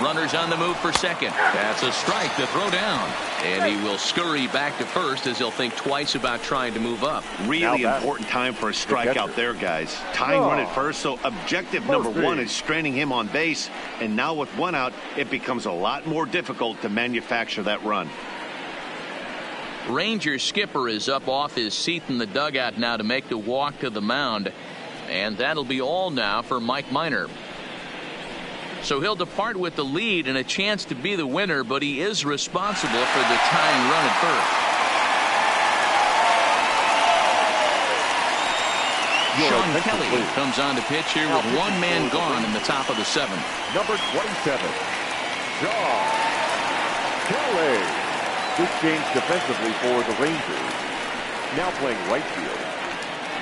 Runners on the move for second. That's a strike to throw down. And he will scurry back to first as he'll think twice about trying to move up.
Really important time for a strikeout there, guys. Tying run at first, so objective number 1 is straining him on base. And now with 1 out, it becomes a lot more difficult to manufacture that run.
Ranger skipper is up off his seat in the dugout now to make the walk to the mound. And that'll be all now for Mike Minor. So he'll depart with the lead and a chance to be the winner, but he is responsible for the tying run at first. Sean Kelly comes on to pitch here with 1 man gone in the top of the 7th.
Number 27, Sean Kelly. This change defensively for the Rangers. Now playing right field,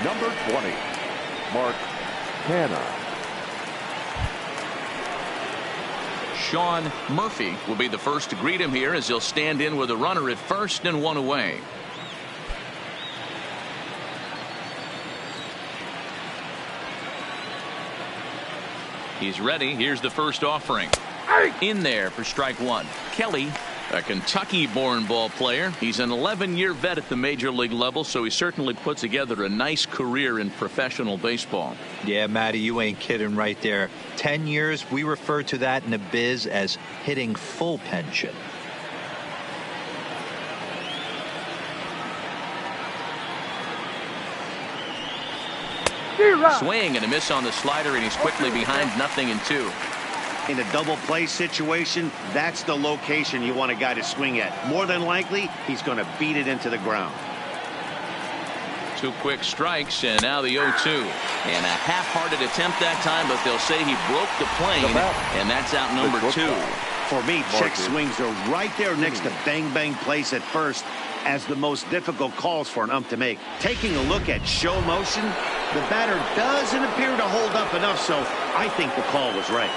number 20, Mark Canha.
Sean Murphy will be the first to greet him here as he'll stand in with a runner at first and 1 away. He's ready. Here's the first offering. In there for strike 1. Kelly, a Kentucky-born ball player. He's an 11-year vet at the major league level, so he certainly put together a nice career in professional baseball.
Yeah, Matty, you ain't kidding right there. 10 years, we refer to that in the biz as hitting full pension.
Swing and a miss on the slider, and he's quickly behind 0-2.
In a double play situation, that's the location you want a guy to swing at. More than likely, he's going to beat it into the ground.
2 quick strikes, and now the 0-2. And a half-hearted attempt that time, but they'll say he broke the plane, and that's out number 2.
For me, check swings are right there next to bang-bang plays at first as the most difficult calls for an ump to make. Taking a look at show motion, the batter doesn't appear to hold up enough, so I think the call was right.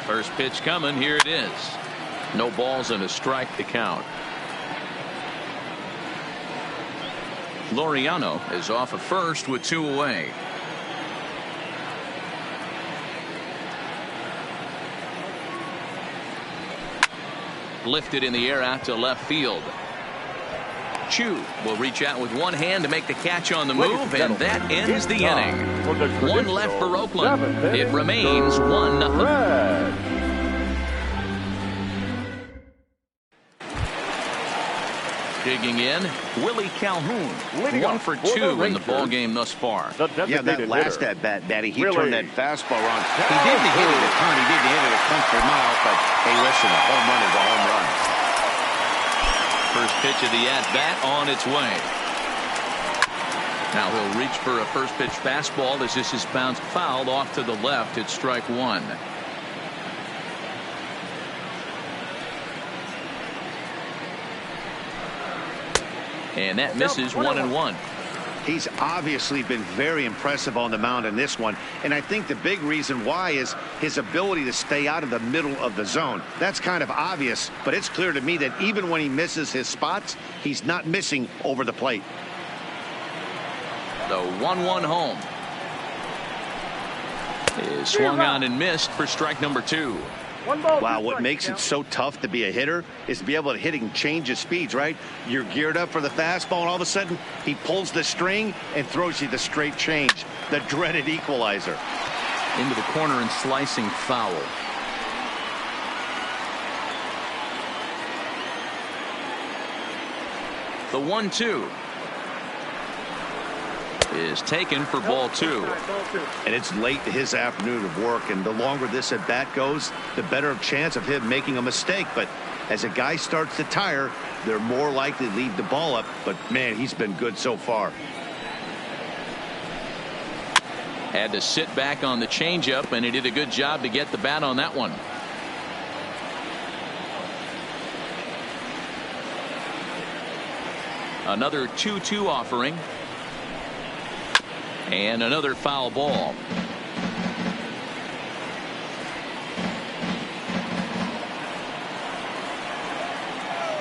First pitch coming. Here it is. No balls and a strike to count. Laureano is off of first with 2 away. Lifted in the air out to left field. Chu will reach out with one hand to make the catch on the move, and that ends the inning. One left for Oakland. It remains 1-0. Digging in, Willie Calhoun, 1 for 2 in the ball game thus far.
Yeah, that last at bat, Daddy, he turned that fastball on. He didn't hit it a ton. He didn't hit it a country mile, but hey, listen, a home run is a home run.
First pitch of the at-bat on its way. Now he'll reach for a first pitch fastball as this is bounced fouled off to the left. It's strike 1. And that misses 1-1.
He's obviously been very impressive on the mound in this one, and I think the big reason why is his ability to stay out of the middle of the zone. That's kind of obvious, but it's clear to me that even when he misses his spots, he's not missing over the plate.
The 1-1 home is swung on and missed for strike number 2.
Wow, what makes it so tough to be a hitter is to be able to hit and change his speeds, right? You're geared up for the fastball, and all of a sudden, he pulls the string and throws you the straight change, the dreaded equalizer.
Into the corner and slicing foul. The 1-2 is taken for ball 2.
And it's late his afternoon of work, and the longer this at bat goes, the better chance of him making a mistake. But as a guy starts to tire, they're more likely to leave the ball up. But man, he's been good so far.
Had to sit back on the changeup, and he did a good job to get the bat on that one. Another 2-2 offering. And another foul ball.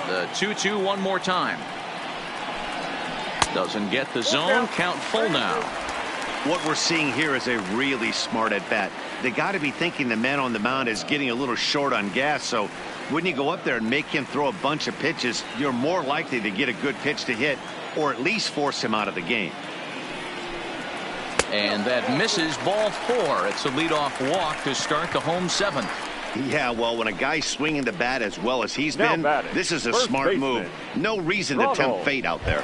The 2-2 one more time. Doesn't get the zone. Count full now.
What we're seeing here is a really smart at bat. They got to be thinking the man on the mound is getting a little short on gas, so when you go up there and make him throw a bunch of pitches, you're more likely to get a good pitch to hit or at least force him out of the game.
And that misses ball 4. It's a leadoff walk to start the home 7th.
Yeah, well, when a guy's swinging the bat as well as he's been, this is a smart move. No reason to tempt fate out there.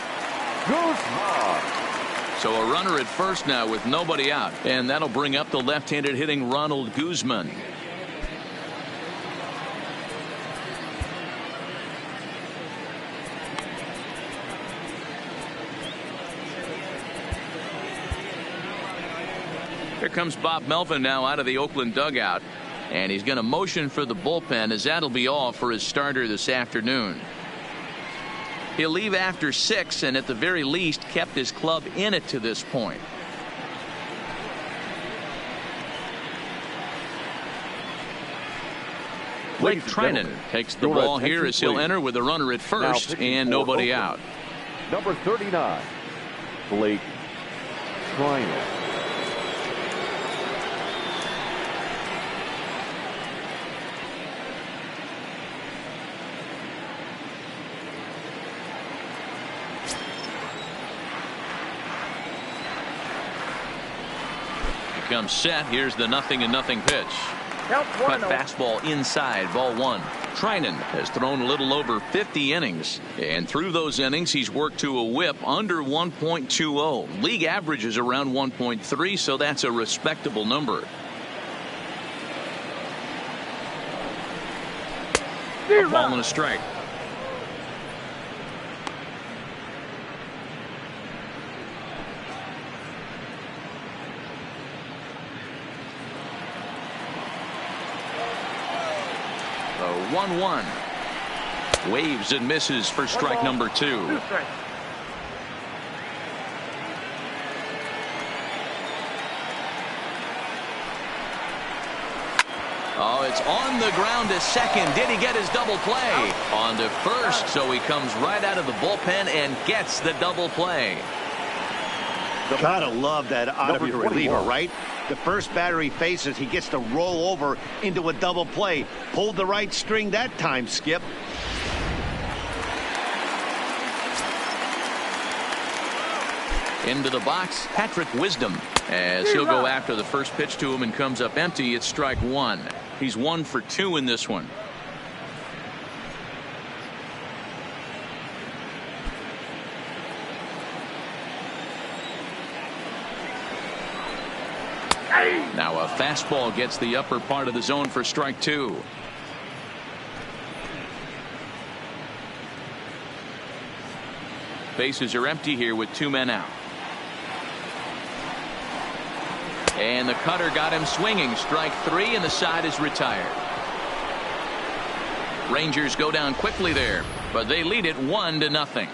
So a runner at first now with nobody out, and that'll bring up the left-handed hitting Ronald Guzman. Here comes Bob Melvin now out of the Oakland dugout, and he's going to motion for the bullpen, as that'll be all for his starter this afternoon. He'll leave after 6, and at the very least kept his club in it to this point. Blake Trinan takes the ball here as he'll enter with a runner at first and nobody out.
Number 39, Blake Trinan.
Comes set. Here's the 0-0 pitch. Cut fastball inside, ball 1. Trinan has thrown a little over 50 innings, and through those innings he's worked to a whip under 1.20. League average is around 1.3, so that's a respectable number. A ball and a strike. The 1-1 waves and misses for strike number 2. Oh, it's on the ground to second. Did he get his double play? On to first, so he comes right out of the bullpen and gets the double play.
Gotta love that out of your reliever, right? The first batter he faces, he gets to roll over into a double play. Pulled the right string that time, Skip.
Into the box, Patrick Wisdom, as he'll go after the first pitch to him and comes up empty. It's strike one. He's 1 for 2 in this one. Now a fastball gets the upper part of the zone for strike 2. Bases are empty here with 2 men out. And the cutter got him swinging. Strike 3, and the side is retired. Rangers go down quickly there, but they lead it 1-0.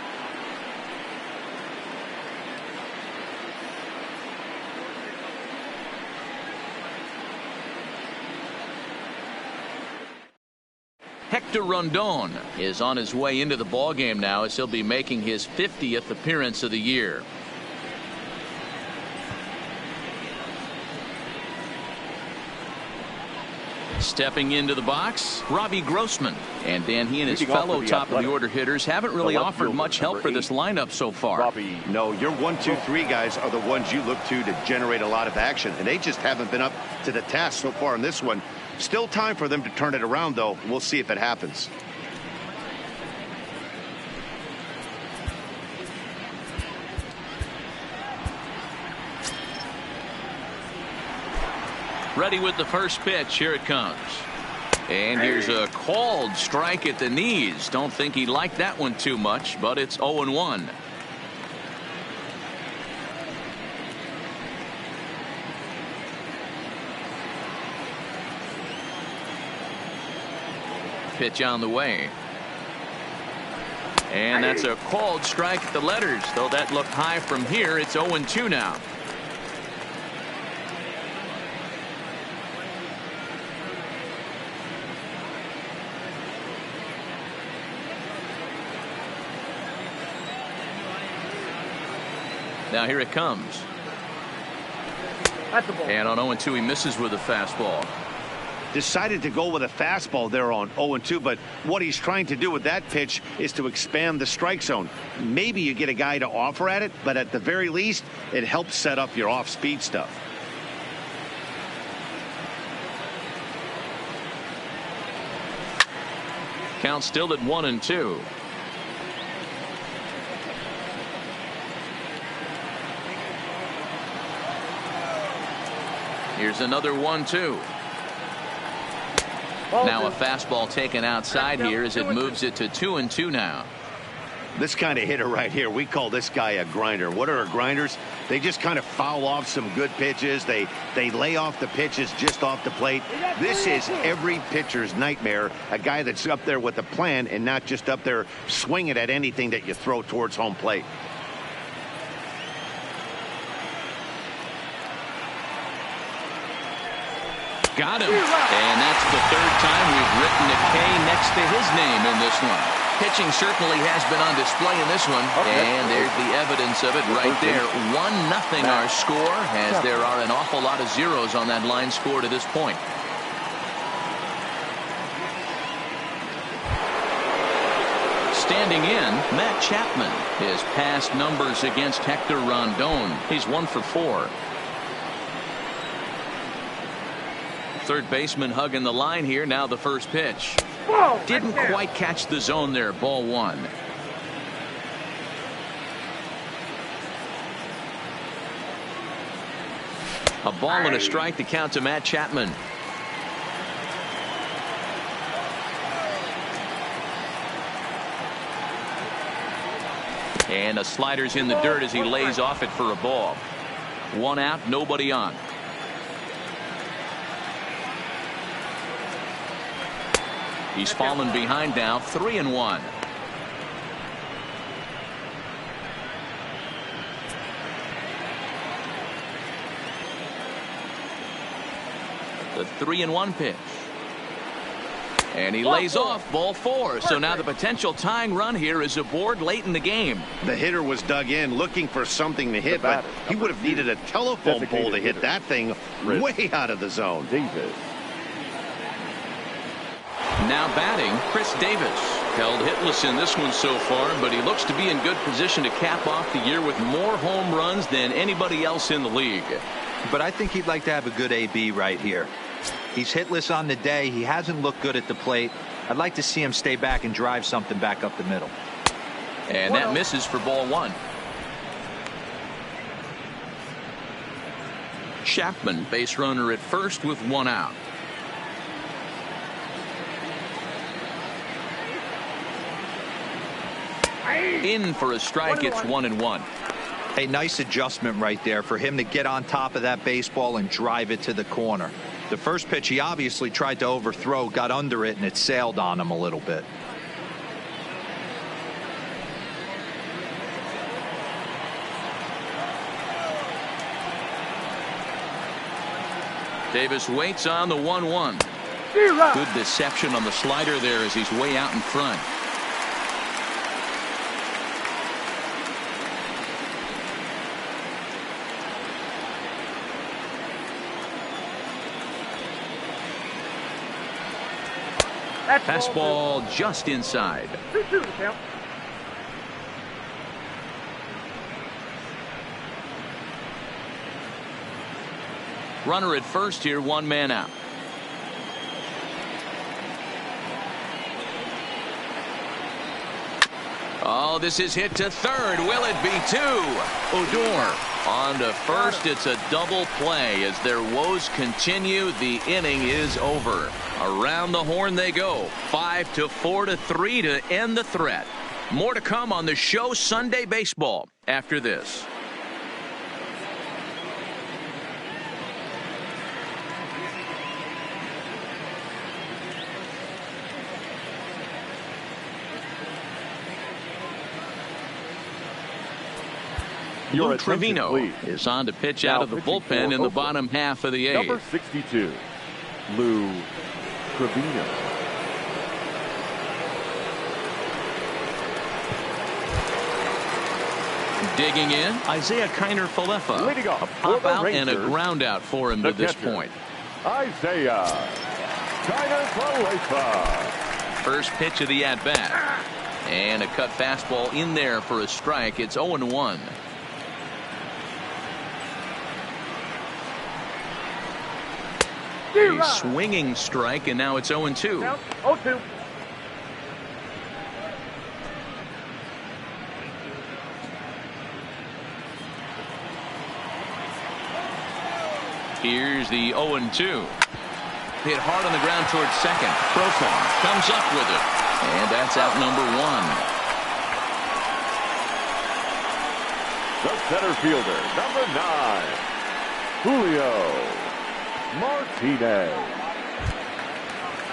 Hector Rondon is on his way into the ballgame now, as he'll be making his 50th appearance of the year. Stepping into the box, Robbie Grossman. And Dan, he and his fellow top of the order hitters haven't really offered much help for this lineup so far.
No, your 1, 2, 3 guys are the ones you look to generate a lot of action, and they just haven't been up to the task so far in this one. Still time for them to turn it around, though. We'll see if it happens.
Ready with the first pitch. Here it comes. And here's a called strike at the knees. Don't think he liked that one too much, but it's 0-1. Pitch on the way. And that's a called strike at the letters. Though that looked high from here, it's 0-2 now. Now here it comes. And on 0-2 he misses with a fastball.
Decided to go with a fastball there on 0-2, but what he's trying to do with that pitch is to expand the strike zone. Maybe you get a guy to offer at it, but at the very least it helps set up your off-speed stuff.
Count still at 1-2. Here's another 1-2. Now a fastball taken outside here as it moves it to 2-2 now.
This kind of hitter right here, we call this guy a grinder. What are grinders? They just kind of foul off some good pitches. They lay off the pitches just off the plate. This is every pitcher's nightmare. A guy that's up there with a plan and not just up there swinging at anything that you throw towards home plate.
Got him. And that's the third time we've written a K next to his name in this one. Pitching certainly has been on display in this one. And there's the evidence of it right there. 1-0 our score, as there are an awful lot of zeros on that line score to this point. Standing in, Matt Chapman. His past numbers against Hector Rondon. He's 1 for 4. Third baseman hugging the line here. Now the first pitch. Didn't quite catch the zone there. Ball 1. A ball and a strike to count to Matt Chapman. And a slider's in the dirt as he lays off it for a ball. 1 out, nobody on. He's fallen behind now, 3-1. The 3-1 pitch. And he lays off ball 4. So now the potential tying run here is aboard late in the game.
The hitter was dug in looking for something to hit, but he would have needed a telephone pole to hit that thing way out of the zone.
Now batting, Chris Davis. Held hitless in this one so far, but he looks to be in good position to cap off the year with more home runs than anybody else in the league.
But I think he'd like to have a good AB right here. He's hitless on the day. He hasn't looked good at the plate. I'd like to see him stay back and drive something back up the middle.
And that misses for ball 1. Chapman, base runner at first with 1 out. In for a strike. It's 1-1.
A nice adjustment right there for him to get on top of that baseball and drive it to the corner. The first pitch he obviously tried to overthrow, got under it, and it sailed on him a little bit.
Davis waits on the 1-1. Good deception on the slider there as he's way out in front. Fastball just inside.
2-2 the count.
Runner at first here, 1 man out. Oh, this is hit to third. Will it be 2? Odor on to first. It's a double play as their woes continue. The inning is over. Around the horn they go. 5-4-3 to end the threat. More to come on the show Sunday Baseball after this. Lou Trevino is on to pitch out of the bullpen in the bottom half of the 8th.
Number 62, Lou Trevino.
Digging in, Isaiah Kiner-Falefa.
Leading off
A pop out and a ground out for him to this point.
Isaiah Kiner-Falefa.
First pitch of the at-bat. And a cut fastball in there for a strike. It's 0-1. A swinging strike, and now it's 0-2.
0-2.
Here's the 0-2. Hit hard on the ground towards second. Profar comes up with it. And that's out number 1.
The center fielder, number 9, Julio Martinez.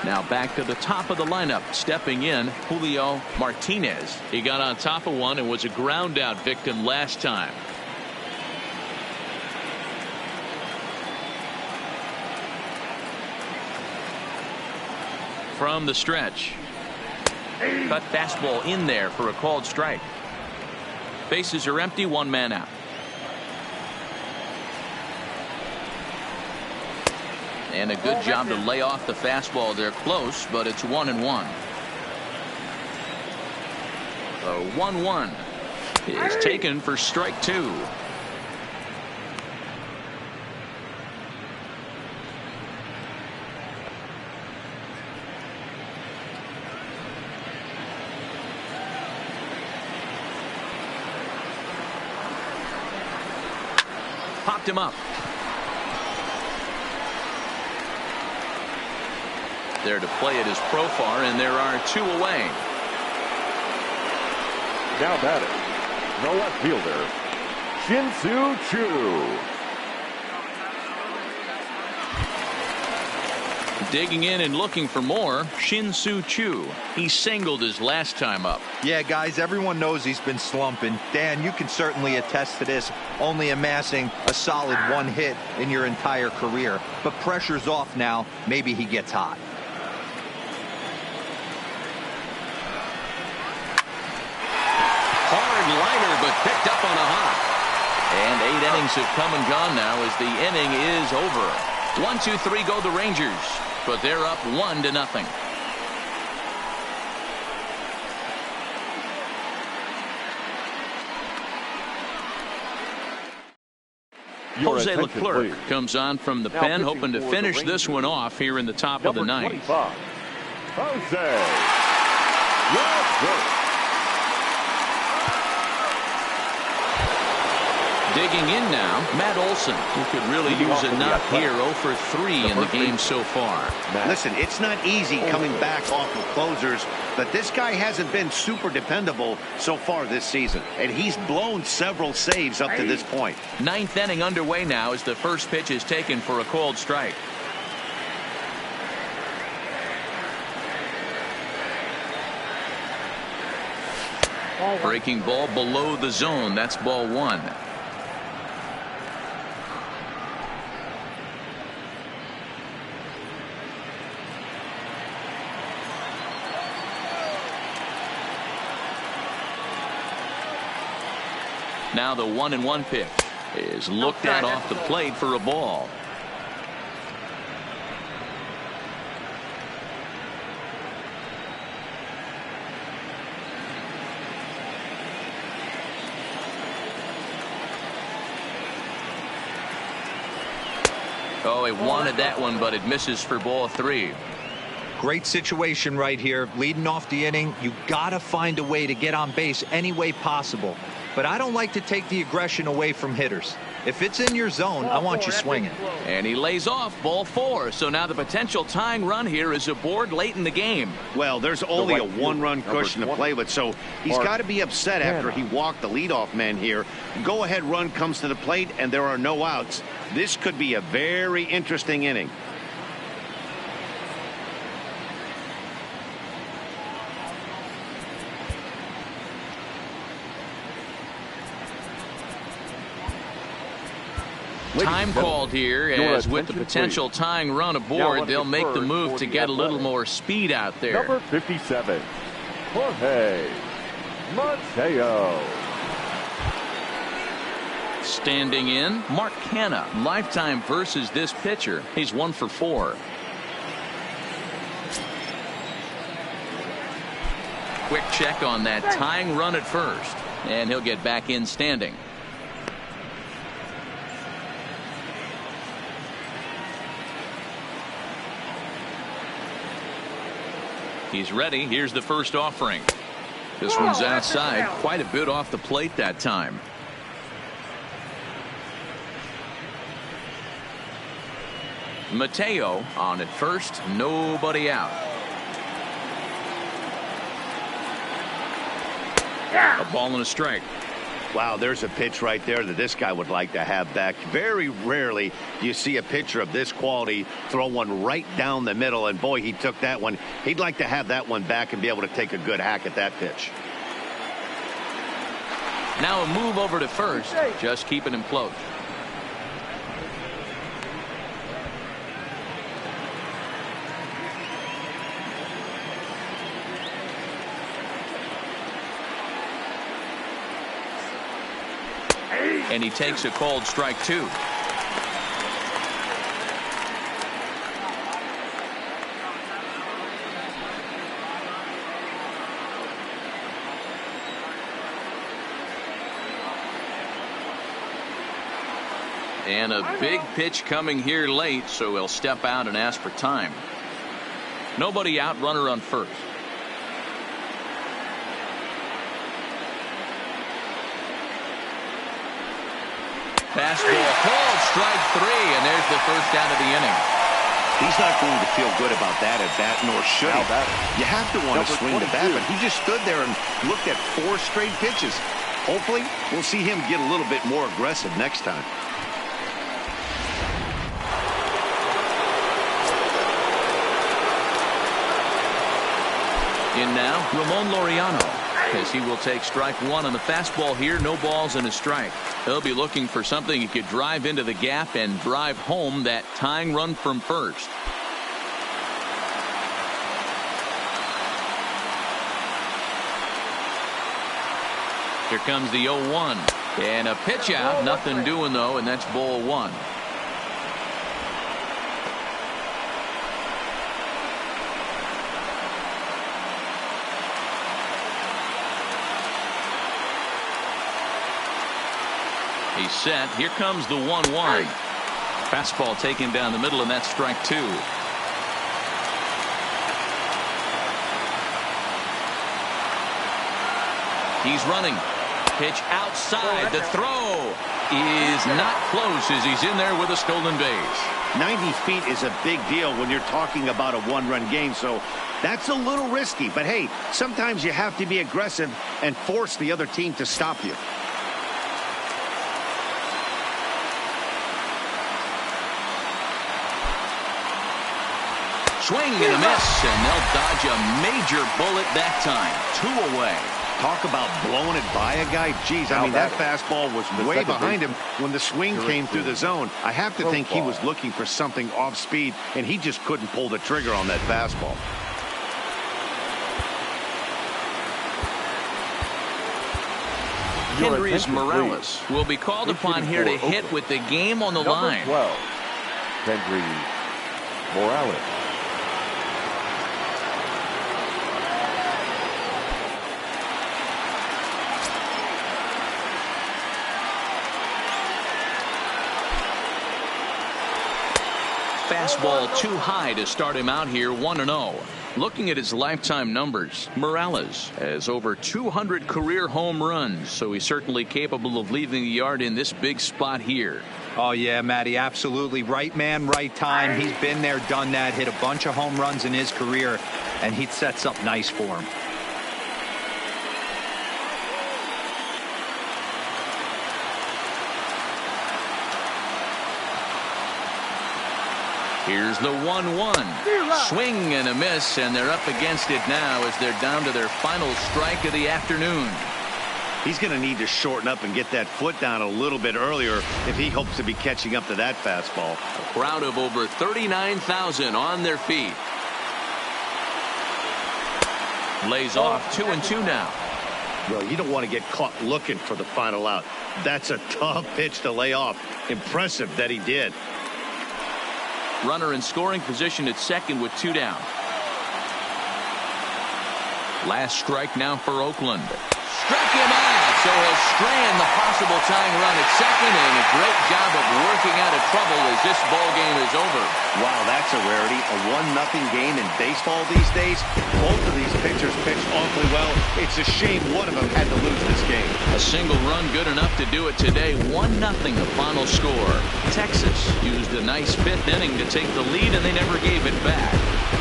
Now back to the top of the lineup. Stepping in, Julio Martinez. He got on top of one and was a ground out victim last time. From the stretch. Cut fastball in there for a called strike. Bases are empty, 1 man out. And a good job to lay off the fastball. They're close, but it's 1-1. The 1-1 is taken for strike 2. Popped him up. There to play it is Profar, and there are 2 away.
Now batting, the left fielder, Shin-Soo Choo.
Digging in and looking for more, Shin-Soo Choo. He singled his last time up.
Yeah, guys, everyone knows he's been slumping. Dan, you can certainly attest to this, only amassing a solid 1 hit in your entire career. But pressure's off now. Maybe he gets hot.
hard liner, but picked up on a hop. And 8 innings have come and gone now as the inning is over. 1, 2, 3 go the Rangers, but they're up 1-0. Jose Leclerc comes on from the pen, hoping to finish this one off here in the top of the ninth.
Jose Leclerc.
Digging in now, Matt Olson, who could really use a knock here. 0 for 3 in the game so far.
Listen, it's not easy coming back off of closers, but this guy hasn't been super dependable so far this season, and he's blown several saves up to this point.
9th inning underway now as the first pitch is taken for a called strike. Breaking ball below the zone. That's ball 1. Now the 1-1 pitch is looked at off the plate for a ball. Oh, he wanted that one, but it misses for ball 3.
Great situation right here. Leading off the inning, you got to find a way to get on base any way possible. But I don't like to take the aggression away from hitters. If it's in your zone, I want you swinging.
And he lays off ball 4. So now the potential tying run here is aboard late in the game.
Well, there's only a 1-run cushion to play with, so he's got to be upset after he walked the leadoff man here. Go-ahead run comes to the plate, and there are no outs. This could be a very interesting inning.
Time called here, as with the potential tying run aboard, they'll make the move to get a little more speed out there.
Number 57, Jorge Mateo.
Standing in, Mark Canha. Lifetime versus this pitcher. He's 1 for 4. Quick check on that tying run at first, and he'll get back in standing. He's ready. Here's the first offering. This one's outside, quite a bit off the plate that time. Mateo on at first, nobody out. A ball and a strike.
Wow, there's a pitch right there that this guy would like to have back. Very rarely do you see a pitcher of this quality throw one right down the middle, and boy, he took that one. He'd like to have that one back and be able to take a good hack at that pitch.
Now a move over to first, just keeping him close. And he takes a called strike 2. And a big pitch coming here late, so he'll step out and ask for time. Nobody out, runner on first. Fastball called strike 3, and there's the first out of the inning.
He's not going to feel good about that at bat, nor should he. You have to want to swing the bat, but he just stood there and looked at 4 straight pitches. Hopefully, we'll see him get a little bit more aggressive next time.
In now, Ramon Laureano, as he will take strike 1 on the fastball here. No balls and a strike. He'll be looking for something he could drive into the gap and drive home that tying run from first. Here comes the 0-1. And a pitch out. Nothing doing, though, and that's ball one. He's set. Here comes the 1-1. Fastball taken down the middle, and that's strike two. He's running. Pitch outside. The throw is not close as he's in there with a stolen base.
90 feet is a big deal when you're talking about a one-run game, so that's a little risky. But, hey, sometimes you have to be aggressive and force the other team to stop you.
Swing and a miss, and they'll dodge a major bullet that time. 2 away.
Talk about blowing it by a guy. Geez, I mean, that fastball was way behind him when the swing came through the zone. I have to think he was looking for something off speed, and he just couldn't pull the trigger on that fastball.
Kendrys Morales will be called upon here to hit with the game on the line.
12, Kendrys Morales.
Fastball too high to start him out here 1-0. Looking at his lifetime numbers, Morales has over 200 career home runs, so he's certainly capable of leaving the yard in this big spot here.
Oh, yeah, Matty, absolutely. Right man, right time. He's been there, done that, hit a bunch of home runs in his career, and he sets up nice for him.
Here's the 1-1. Swing and a miss, and they're up against it now as they're down to their final strike of the afternoon.
He's going to need to shorten up and get that foot down a little bit earlier if he hopes to be catching up to that fastball.
A crowd of over 39,000 on their feet. Lays off 2-2 now.
Well, you don't want to get caught looking for the final out. That's a tough pitch to lay off. Impressive that he did.
Runner in scoring position at second with 2 down. Last strike now for Oakland. Struck him out, so he'll strand the possible tying run at second, and a great job of working out of trouble as this ball game is over.
Wow, that's a rarity. A 1-0 game in baseball these days. Both of these pitchers pitched awfully well. It's a shame one of them had to lose this game.
A single run good enough to do it today. 1-0 the final score. Texas used a nice 5th inning to take the lead, and they never gave it back.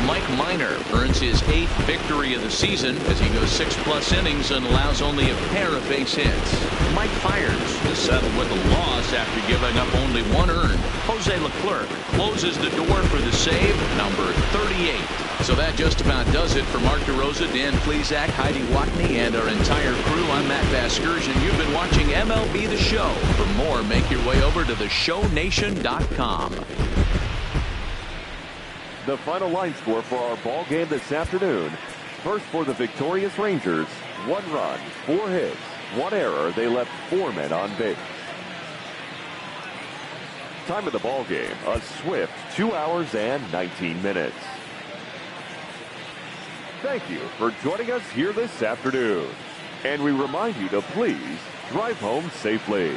Mike Minor earns his 8th victory of the season as he goes 6+ innings and allows only a pair of base hits. Mike Fiers to settle with a loss after giving up only 1 earned. Jose Leclerc closes the door for the save, number 38. So that just about does it for Mark DeRosa, Dan Plesac, Heidi Watney, and our entire crew. I'm Matt Vasgersian. You've been watching MLB The Show. For more, make your way over to theshownation.com.
The final line score for our ball game this afternoon. First for the victorious Rangers, 1 run, 4 hits, 1 error. They left 4 men on base. Time of the ball game, a swift 2 hours and 19 minutes. Thank you for joining us here this afternoon. And we remind you to please drive home safely.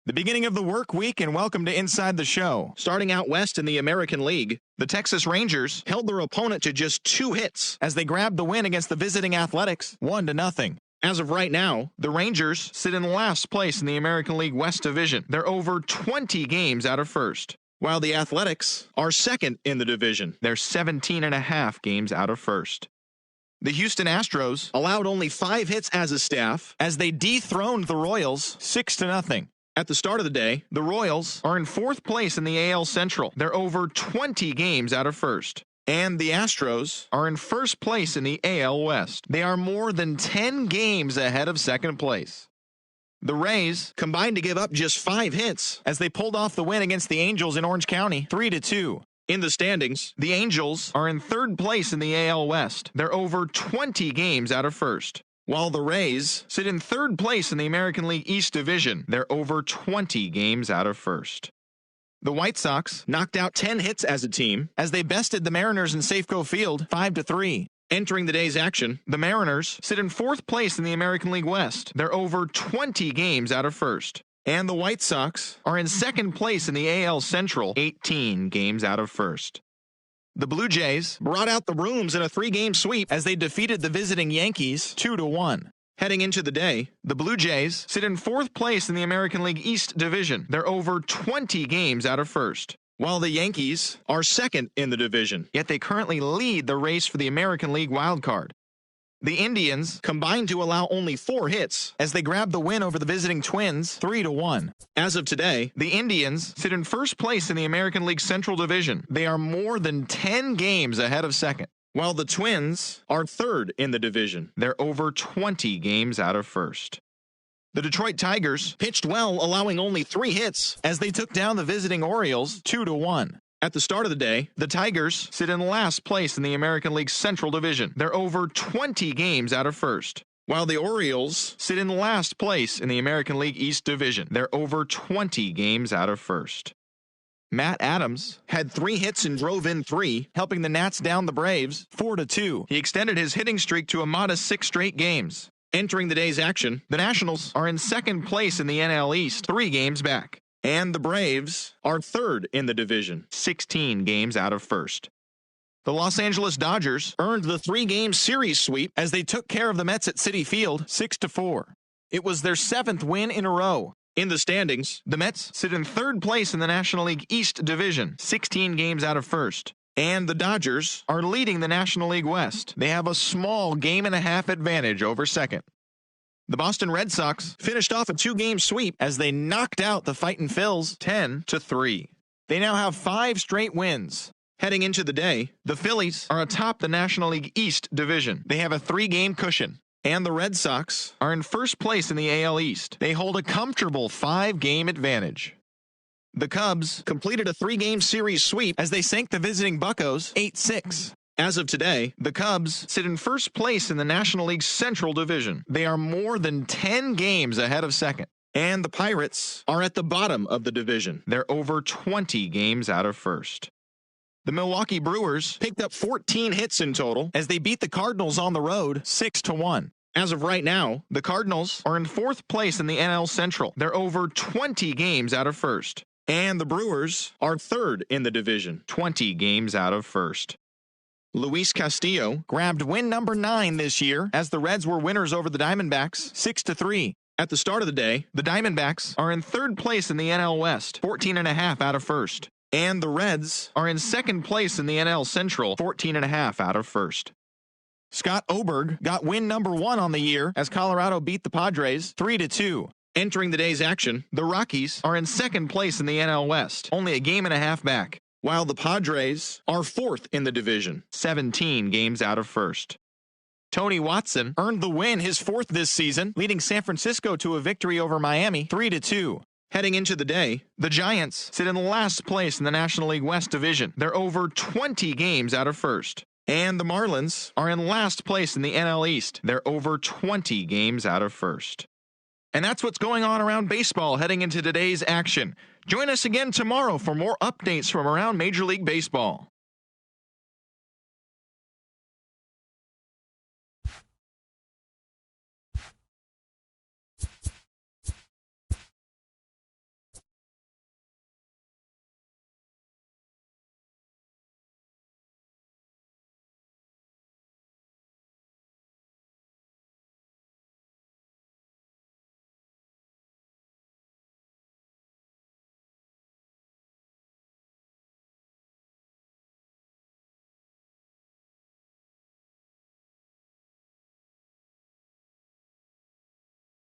The beginning of the work week, and welcome to Inside the Show. Starting out west in the American League, the Texas Rangers held their opponent to just 2 hits as they grabbed the win against the visiting Athletics 1-0. As of right now, the Rangers sit in last place in the American League West Division. They're over 20 games out of first, while the Athletics are second in the division. They're 17.5 games out of first. The Houston Astros allowed only 5 hits as a staff as they dethroned the Royals 6-0. At the start of the day, the Royals are in 4th place in the AL Central. They're over 20 games out of first. And the Astros are in 1st place in the AL West. They are more than 10 games ahead of 2nd place. The Rays combined to give up just 5 hits as they pulled off the win against the Angels in Orange County 3-2. In the standings, the Angels are in 3rd place in the AL West. They're over 20 games out of first. While the Rays sit in 3rd place in the American League East Division, they're over 20 games out of first. The White Sox knocked out 10 hits as a team as they bested the Mariners in Safeco Field 5-3. Entering the day's action, the Mariners sit in 4th place in the American League West. They're over 20 games out of first. And the White Sox are in 2nd place in the AL Central, 18 games out of first. The Blue Jays brought out the brooms in a 3-game sweep as they defeated the visiting Yankees 2-1. Heading into the day, the Blue Jays sit in 4th place in the American League East Division. They're over 20 games out of first, while the Yankees are 2nd in the division, yet they currently lead the race for the American League wildcard. The Indians combined to allow only 4 hits as they grabbed the win over the visiting Twins 3-1. As of today, the Indians sit in 1st place in the American League Central Division. They are more than 10 games ahead of 2nd, while the Twins are 3rd in the division. They're over 20 games out of first. The Detroit Tigers pitched well, allowing only 3 hits as they took down the visiting Orioles 2-1. At the start of the day, the Tigers sit in last place in the American League Central Division. They're over 20 games out of first, while the Orioles sit in last place in the American League East Division. They're over 20 games out of first. Matt Adams had 3 hits and drove in 3, helping the Nats down the Braves 4-2. He extended his hitting streak to a modest 6 straight games. Entering the day's action, the Nationals are in 2nd place in the NL East, 3 games back. And the Braves are 3rd in the division, 16 games out of first. The Los Angeles Dodgers earned the 3-game series sweep as they took care of the Mets at Citi Field 6-4. It was their 7th win in a row. In the standings, the Mets sit in 3rd place in the National League East Division, 16 games out of first. And the Dodgers are leading the National League West. They have a small 1.5-game advantage over 2nd. The Boston Red Sox finished off a 2-game sweep as they knocked out the Fightin' Phils 10-3. They now have 5 straight wins. Heading into the day, the Phillies are atop the National League East Division. They have a 3-game cushion. And the Red Sox are in 1st place in the AL East. They hold a comfortable 5-game advantage. The Cubs completed a 3-game series sweep as they sank the visiting Buccos 8-6. As of today, the Cubs sit in 1st place in the National League Central Division. They are more than 10 games ahead of 2nd. And the Pirates are at the bottom of the division. They're over 20 games out of first. The Milwaukee Brewers picked up 14 hits in total as they beat the Cardinals on the road 6-1. As of right now, the Cardinals are in 4th place in the NL Central. They're over 20 games out of first. And the Brewers are 3rd in the division, 20 games out of first. Luis Castillo grabbed win number 9 this year as the Reds were winners over the Diamondbacks 6-3. At the start of the day, the Diamondbacks are in 3rd place in the NL West, 14.5 out of first. And the Reds are in 2nd place in the NL Central, 14.5 out of first. Scott Oberg got win number 1 on the year as Colorado beat the Padres 3-2. Entering the day's action, the Rockies are in 2nd place in the NL West, only 1.5 games back, while the Padres are 4th in the division, 17 games out of first. Tony Watson earned the win, his 4th this season, leading San Francisco to a victory over Miami 3-2. Heading into the day, the Giants sit in last place in the National League West Division. They're over 20 games out of first. And the Marlins are in last place in the NL East. They're over 20 games out of first. And that's what's going on around baseball heading into today's action. Join us again tomorrow for more updates from around Major League Baseball.